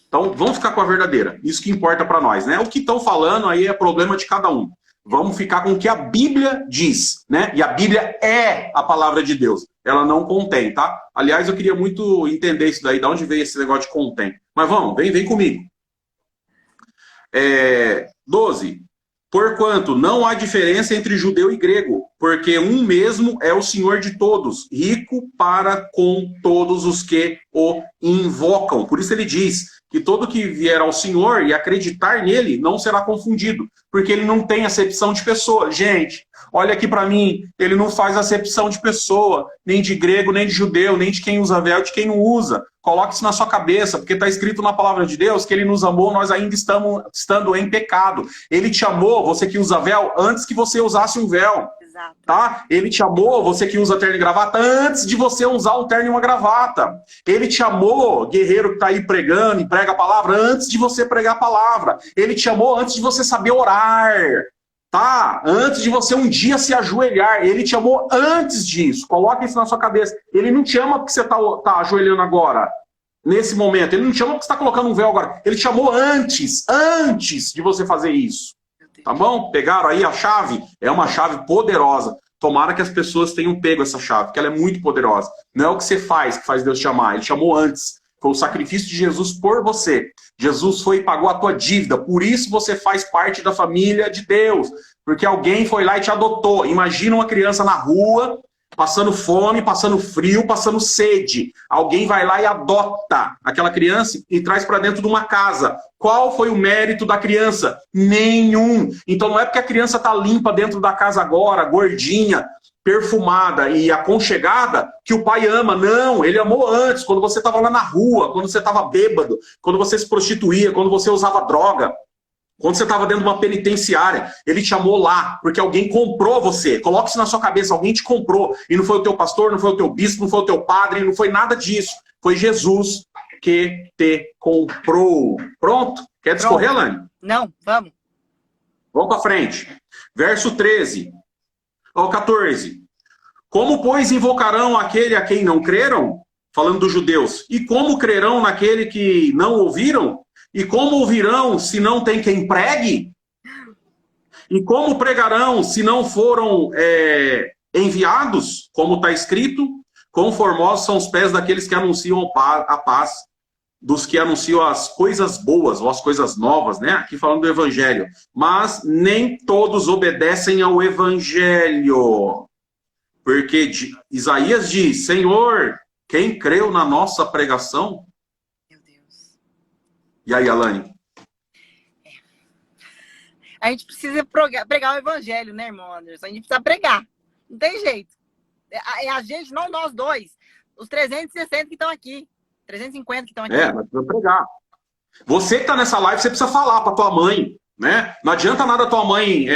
Então, vamos ficar com a verdadeira. Isso que importa para nós, né? O que estão falando aí é problema de cada um. Vamos ficar com o que a Bíblia diz, né? E a Bíblia é a palavra de Deus. Ela não contém, tá? Aliás, eu queria muito entender isso daí, de onde veio esse negócio de contém. Mas vamos, vem comigo. 12. Porquanto não há diferença entre judeu e grego, porque um mesmo é o Senhor de todos, rico para com todos os que o invocam. Por isso ele diz que todo que vier ao Senhor e acreditar nele não será confundido, porque ele não tem acepção de pessoa. Gente, olha aqui para mim, ele não faz acepção de pessoa, nem de grego, nem de judeu, nem de quem usa véu, de quem não usa. Coloque isso na sua cabeça, porque está escrito na palavra de Deus que ele nos amou, nós ainda estando em pecado. Ele te amou, você que usa véu, antes que você usasse um véu. Tá? Ele te amou, você que usa terno e gravata, antes de você usar um terno e uma gravata. Ele te amou, guerreiro que está aí pregando e prega a palavra, antes de você pregar a palavra. Ele te amou antes de você saber orar, tá? Antes de você um dia se ajoelhar. Ele te amou antes disso. Coloque isso na sua cabeça. Ele não te ama porque você tá ajoelhando agora, nesse momento. Ele não te ama porque você está colocando um véu agora. Ele te amou antes de você fazer isso. Tá bom? Pegaram aí a chave? É uma chave poderosa. Tomara que as pessoas tenham pego essa chave, porque ela é muito poderosa. Não é o que você faz que faz Deus te amar. Ele te amou antes. Foi o sacrifício de Jesus por você. Jesus foi e pagou a tua dívida. Por isso você faz parte da família de Deus. Porque alguém foi lá e te adotou. Imagina uma criança na rua, passando fome, passando frio, passando sede. Alguém vai lá e adota aquela criança e traz para dentro de uma casa. Qual foi o mérito da criança? Nenhum. Então não é porque a criança está limpa dentro da casa agora, gordinha, perfumada e aconchegada, que o pai ama. Não, ele amou antes, quando você estava lá na rua, quando você estava bêbado, quando você se prostituía, quando você usava droga. Quando você estava dentro de uma penitenciária, ele te amou lá, porque alguém comprou você. Coloque isso na sua cabeça, alguém te comprou. E não foi o teu pastor, não foi o teu bispo, não foi o teu padre, não foi nada disso. Foi Jesus que te comprou. Pronto? Quer discorrer, Alane? Não, vamos. Vamos para frente. Verso 13 ao 14. Como, pois, invocarão aquele a quem não creram? Falando dos judeus. E como crerão naquele que não ouviram? E como ouvirão se não tem quem pregue? E como pregarão se não foram enviados? Como está escrito, quão formosos são os pés daqueles que anunciam a paz, dos que anunciam as coisas boas, ou as coisas novas, né? Aqui falando do evangelho. Mas nem todos obedecem ao evangelho. Porque Isaías diz, Senhor, quem creu na nossa pregação? E aí, Alane? A gente precisa pregar o evangelho, né, irmão Anderson? A gente precisa pregar. Não tem jeito. É a gente, não nós dois. Os 360 que estão aqui. 350 que estão aqui. Mas precisa pregar. Você que está nessa live, você precisa falar para tua mãe, né? Não adianta nada tua mãe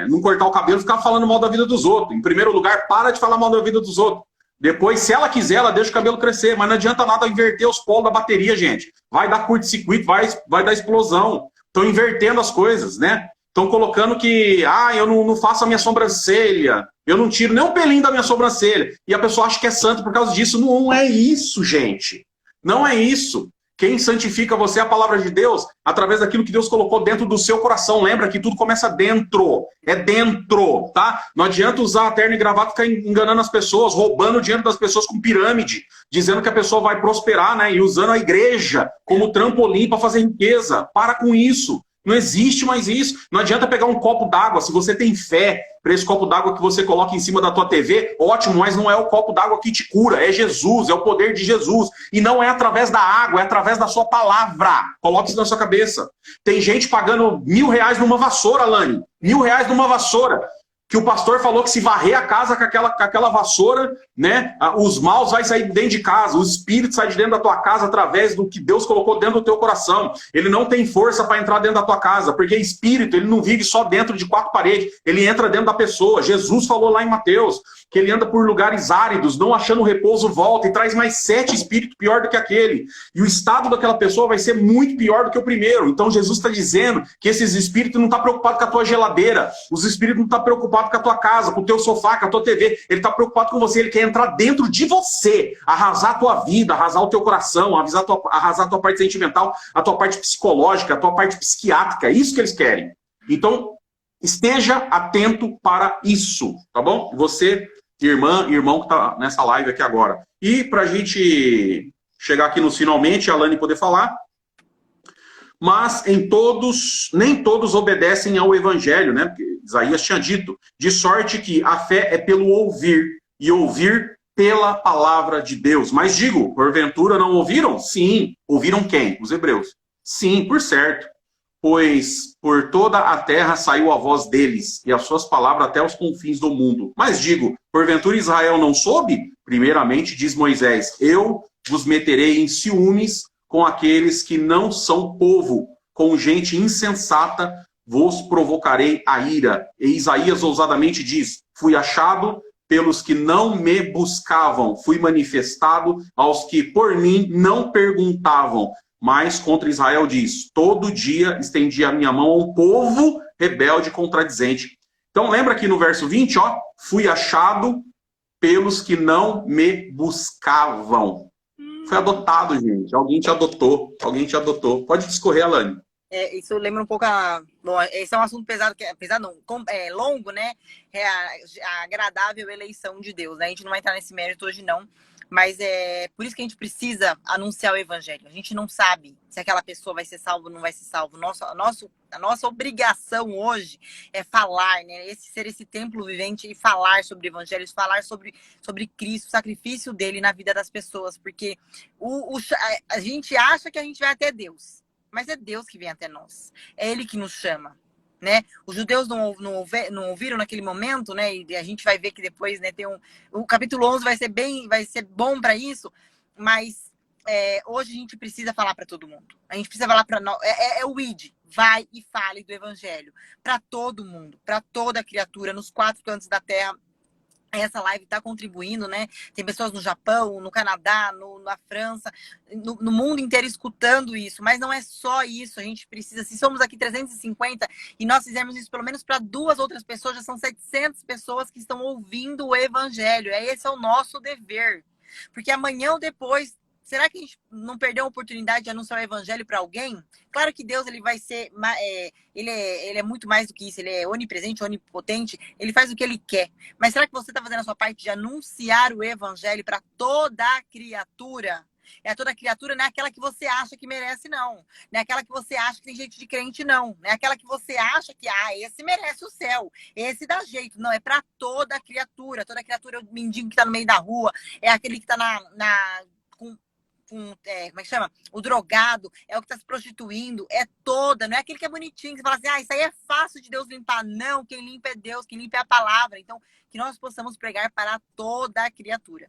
não cortar o cabelo e ficar falando mal da vida dos outros. Em primeiro lugar, para de falar mal da vida dos outros. Depois, se ela quiser, ela deixa o cabelo crescer. Mas não adianta nada inverter os polos da bateria, gente. Vai dar curto-circuito, vai dar explosão. Estão invertendo as coisas, né? Estão colocando que, eu não faço a minha sobrancelha. Eu não tiro nem um pelinho da minha sobrancelha. E a pessoa acha que é santo por causa disso. Não é isso, gente. Não é isso. Quem santifica você é a palavra de Deus, através daquilo que Deus colocou dentro do seu coração. Lembra que tudo começa dentro. É dentro, tá? Não adianta usar terno e gravata e ficar enganando as pessoas, roubando o dinheiro das pessoas com pirâmide, dizendo que a pessoa vai prosperar, né? E usando a igreja como trampolim para fazer riqueza. Para com isso. Não existe mais isso. Não adianta pegar um copo d'água. Se você tem fé para esse copo d'água que você coloca em cima da tua TV, ótimo, mas não é o copo d'água que te cura. É Jesus, é o poder de Jesus. E não é através da água, é através da sua palavra. Coloque isso na sua cabeça. Tem gente pagando R$1.000 numa vassoura, Lani. R$1.000 numa vassoura. Que o pastor falou que se varrer a casa com aquela vassoura, né, os maus vai sair de dentro de casa, o espírito sai de dentro da tua casa através do que Deus colocou dentro do teu coração. Ele não tem força para entrar dentro da tua casa, porque espírito, ele não vive só dentro de 4 paredes, ele entra dentro da pessoa. Jesus falou lá em Mateus que ele anda por lugares áridos, não achando repouso, volta e traz mais 7 espíritos pior do que aquele. E o estado daquela pessoa vai ser muito pior do que o primeiro. Então Jesus está dizendo que esses espíritos não estão preocupados com a tua geladeira, os espíritos não estão preocupados com a tua casa, com o teu sofá, com a tua TV. Ele está preocupado com você, ele quer entrar dentro de você, arrasar a tua vida, arrasar o teu coração, arrasar a tua parte sentimental, a tua parte psicológica, a tua parte psiquiátrica. É isso que eles querem. Então, esteja atento para isso, tá bom? Você, irmã, irmão que está nessa live aqui agora. E para a gente chegar aqui nos finalmente, a Alane poder falar, mas nem todos obedecem ao evangelho, né? Porque Isaías tinha dito, de sorte que a fé é pelo ouvir, e ouvir pela palavra de Deus. Mas digo, porventura não ouviram? Sim. Ouviram quem? Os hebreus. Sim, por certo. Pois por toda a terra saiu a voz deles, e as suas palavras até os confins do mundo. Mas digo, porventura Israel não soube? Primeiramente diz Moisés, eu vos meterei em ciúmes com aqueles que não são povo, com gente insensata vos provocarei a ira. E Isaías ousadamente diz, fui achado pelos que não me buscavam, fui manifestado aos que por mim não perguntavam. Mas contra Israel diz, todo dia estendi a minha mão a um povo rebelde e contradizente. Então lembra aqui no verso 20, ó, fui achado pelos que não me buscavam. Foi adotado, gente. Alguém te adotou. Alguém te adotou. Pode discorrer, Alane. Isso lembra um pouco Bom, esse é um assunto pesado, pesado não, longo, né? É a agradável eleição de Deus, né? A gente não vai entrar nesse mérito hoje, não. Mas é por isso que a gente precisa anunciar o evangelho. A gente não sabe se aquela pessoa vai ser salva ou não vai ser salva. A nossa obrigação hoje é falar, né? Ser esse templo vivente e falar sobre o evangelho, falar sobre Cristo, o sacrifício dele na vida das pessoas. Porque a gente acha que a gente vai até Deus, mas é Deus que vem até nós. É Ele que nos chama. Né? Os judeus não ouviram naquele momento, né? E a gente vai ver que depois, né, o capítulo 11 vai ser bom para isso, mas hoje a gente precisa falar para todo mundo. A gente precisa falar para nós. É o ID. Vai e fale do evangelho para todo mundo, para toda criatura, nos 4 cantos da terra. Essa live está contribuindo, né? Tem pessoas no Japão, no Canadá, na França, no mundo inteiro escutando isso. Mas não é só isso. A gente precisa, se somos aqui 350 e nós fizermos isso pelo menos para 2 outras pessoas, já são 700 pessoas que estão ouvindo o evangelho. Esse é o nosso dever. Porque amanhã ou depois, será que a gente não perdeu a oportunidade de anunciar o evangelho para alguém? Claro que Deus, ele vai ser... Ele é muito mais do que isso. Ele é onipresente, onipotente. Ele faz o que ele quer. Mas será que você está fazendo a sua parte de anunciar o evangelho para toda a criatura? Toda criatura não é aquela que você acha que merece, não. Não é aquela que você acha que tem jeito de crente, não. Não é aquela que você acha que, esse merece o céu. Esse dá jeito. Não, é para toda a criatura. Toda criatura é o mendigo que está no meio da rua. É aquele que está como é que chama? O drogado, é o que está se prostituindo, não é aquele que é bonitinho, que você fala assim, isso aí é fácil de Deus limpar. Não, quem limpa é Deus, quem limpa é a palavra. Então, que nós possamos pregar para toda a criatura.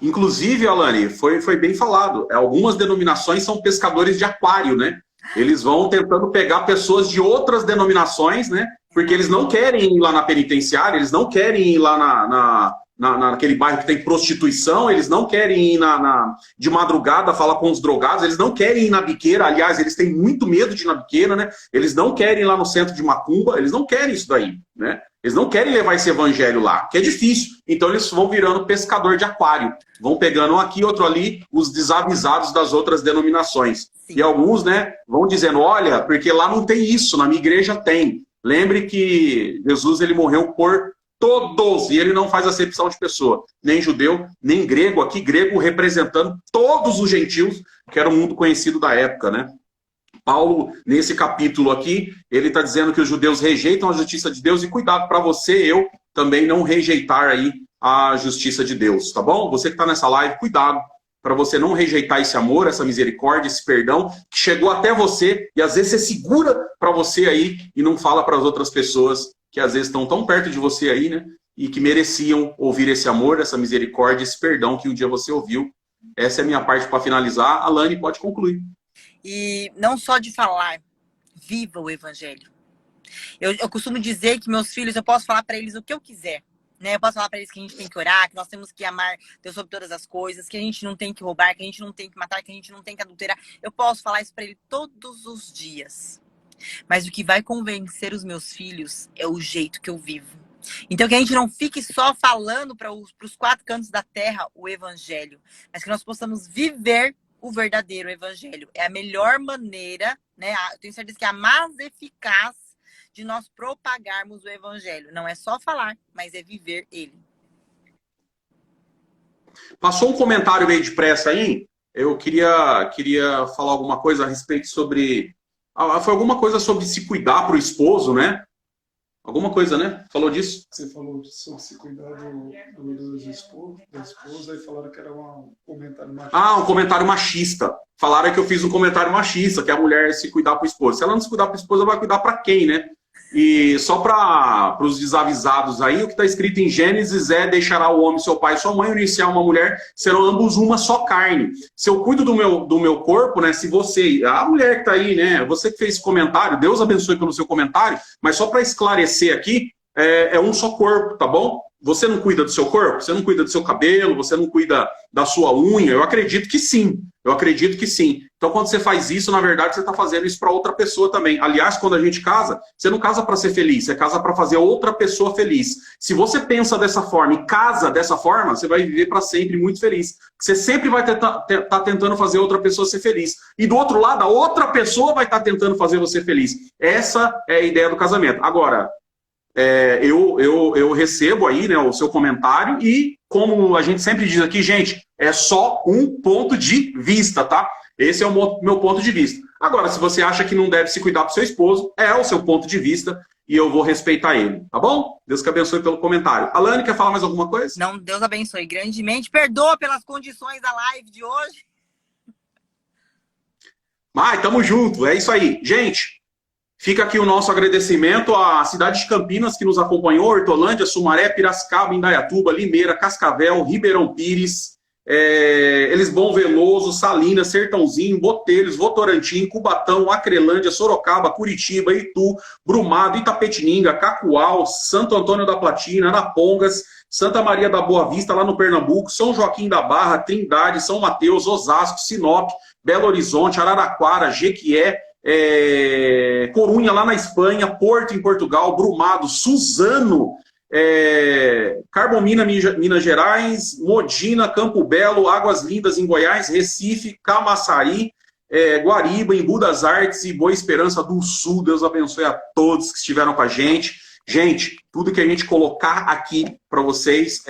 Inclusive, Alane, foi bem falado, algumas denominações são pescadores de aquário, né? Eles vão tentando pegar pessoas de outras denominações, né? Porque eles não querem ir lá na penitenciária, eles não querem ir lá naquele bairro que tem prostituição, eles não querem ir de madrugada falar com os drogados, eles não querem ir na biqueira, aliás, eles têm muito medo de ir na biqueira, né? Eles não querem ir lá no centro de macumba, eles não querem isso daí, né? Eles não querem levar esse evangelho lá, que é difícil. Então eles vão virando pescador de aquário. Vão pegando um aqui, outro ali, os desavisados das outras denominações. Sim. E alguns, né, vão dizendo, olha, porque lá não tem isso, na minha igreja tem. Lembre que Jesus, ele morreu por todos, e ele não faz acepção de pessoa. Nem judeu, nem grego. Aqui, grego representando todos os gentios, que era o mundo conhecido da época, né? Paulo, nesse capítulo aqui, ele está dizendo que os judeus rejeitam a justiça de Deus, e cuidado para você, eu, também não rejeitar aí a justiça de Deus, tá bom? Você que está nessa live, cuidado para você não rejeitar esse amor, essa misericórdia, esse perdão, que chegou até você, e às vezes você segura para você aí, e não fala para as outras pessoas, que às vezes estão tão perto de você aí, né? E que mereciam ouvir esse amor, essa misericórdia, esse perdão que um dia você ouviu. Essa é a minha parte para finalizar. Alane, pode concluir. E não só de falar, viva o evangelho. Eu costumo dizer que meus filhos, eu posso falar para eles o que eu quiser. Né? Eu posso falar para eles que a gente tem que orar, que nós temos que amar Deus sobre todas as coisas, que a gente não tem que roubar, que a gente não tem que matar, que a gente não tem que adulterar. Eu posso falar isso para ele todos os dias. Mas o que vai convencer os meus filhos é o jeito que eu vivo. Então que a gente não fique só falando para os quatro cantos da terra o evangelho, mas que nós possamos viver o verdadeiro evangelho. É a melhor maneira, né? Eu tenho certeza que é a mais eficaz de nós propagarmos o evangelho. Não é só falar, mas é viver ele. Passou um comentário meio depressa aí. Eu queria falar alguma coisa a respeito sobre... Foi alguma coisa sobre se cuidar para o esposo, né? Alguma coisa, né? Falou disso? Você falou sobre se cuidar da esposa, e falaram que era um comentário machista. Ah, um comentário machista. Falaram que eu fiz um comentário machista, que a mulher se cuidar para o esposo. Se ela não se cuidar para o esposo, ela vai cuidar para quem, né? E só para os desavisados aí, o que está escrito em Gênesis é: deixará o homem seu pai e sua mãe, unir-se a uma mulher, serão ambos uma só carne. Se eu cuido do meu corpo, né? Se você, a mulher que está aí, né? Você que fez esse comentário, Deus abençoe pelo seu comentário, mas só para esclarecer aqui, é um só corpo, tá bom? Você não cuida do seu corpo? Você não cuida do seu cabelo? Você não cuida da sua unha? Eu acredito que sim. Eu acredito que sim. Então, quando você faz isso, na verdade, você está fazendo isso para outra pessoa também. Aliás, quando a gente casa, você não casa para ser feliz, você casa para fazer outra pessoa feliz. Se você pensa dessa forma e casa dessa forma, você vai viver para sempre muito feliz. Você sempre vai estar tentando fazer outra pessoa ser feliz. E do outro lado, a outra pessoa vai estar tentando fazer você feliz. Essa é a ideia do casamento. Agora, eu recebo aí, né, o seu comentário, e como a gente sempre diz aqui, gente, é só um ponto de vista, tá? Esse é o meu ponto de vista. Agora, se você acha que não deve se cuidar pro seu esposo, é o seu ponto de vista e eu vou respeitar ele, tá bom? Deus que abençoe pelo comentário. Alane, quer falar mais alguma coisa? Não, Deus abençoe grandemente. Perdoa pelas condições da live de hoje. Tamo junto, é isso aí. Gente, fica aqui o nosso agradecimento à cidade de Campinas, que nos acompanhou, Hortolândia, Sumaré, Piracicaba, Indaiatuba, Limeira, Cascavel, Ribeirão Pires, Elisbom Veloso, Salinas, Sertãozinho, Botelhos, Votorantim, Cubatão, Acrelândia, Sorocaba, Curitiba, Itu, Brumado, Itapetininga, Cacoal, Santo Antônio da Platina, Arapongas, Santa Maria da Boa Vista, lá no Pernambuco, São Joaquim da Barra, Trindade, São Mateus, Osasco, Sinop, Belo Horizonte, Araraquara, Jequié, Corunha, lá na Espanha, Porto, em Portugal, Brumado, Suzano, Carbomina, Minas Gerais, Modina, Campo Belo, Águas Lindas, em Goiás, Recife, Camaçari, Guariba, Embu das Artes e Boa Esperança do Sul. Deus abençoe a todos que estiveram com a gente. Gente, tudo que a gente colocar aqui para vocês,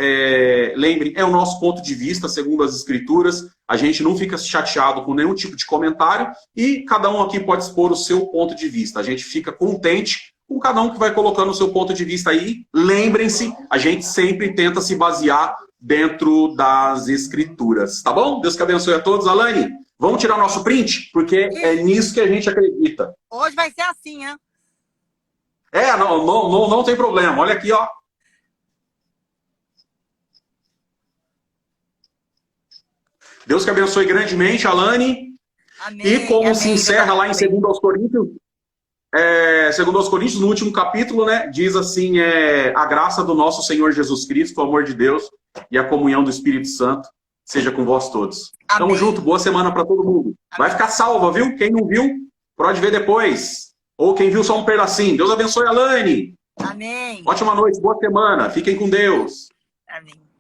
lembrem, é o nosso ponto de vista, segundo as Escrituras. A gente não fica chateado com nenhum tipo de comentário e cada um aqui pode expor o seu ponto de vista. A gente fica contente com cada um que vai colocando o seu ponto de vista aí. Lembrem-se, a gente sempre tenta se basear dentro das Escrituras. Tá bom? Deus que abençoe a todos. Alane, vamos tirar nosso print? Porque é nisso que a gente acredita. Hoje vai ser assim, hein? Não tem problema. Olha aqui, ó. Deus que abençoe grandemente, Alane. Amém, e como amém, se encerra lá em 2 aos Coríntios, 2 aos Coríntios, no último capítulo, né, diz assim, a graça do nosso Senhor Jesus Cristo, o amor de Deus e a comunhão do Espírito Santo seja com vós todos. Amém. Tamo junto, boa semana para todo mundo. Amém. Vai ficar salva, viu? Quem não viu, pode ver depois. Ou quem viu só um pedacinho. Deus abençoe, Alane. Amém. Ótima noite, boa semana. Fiquem com Deus. Amém.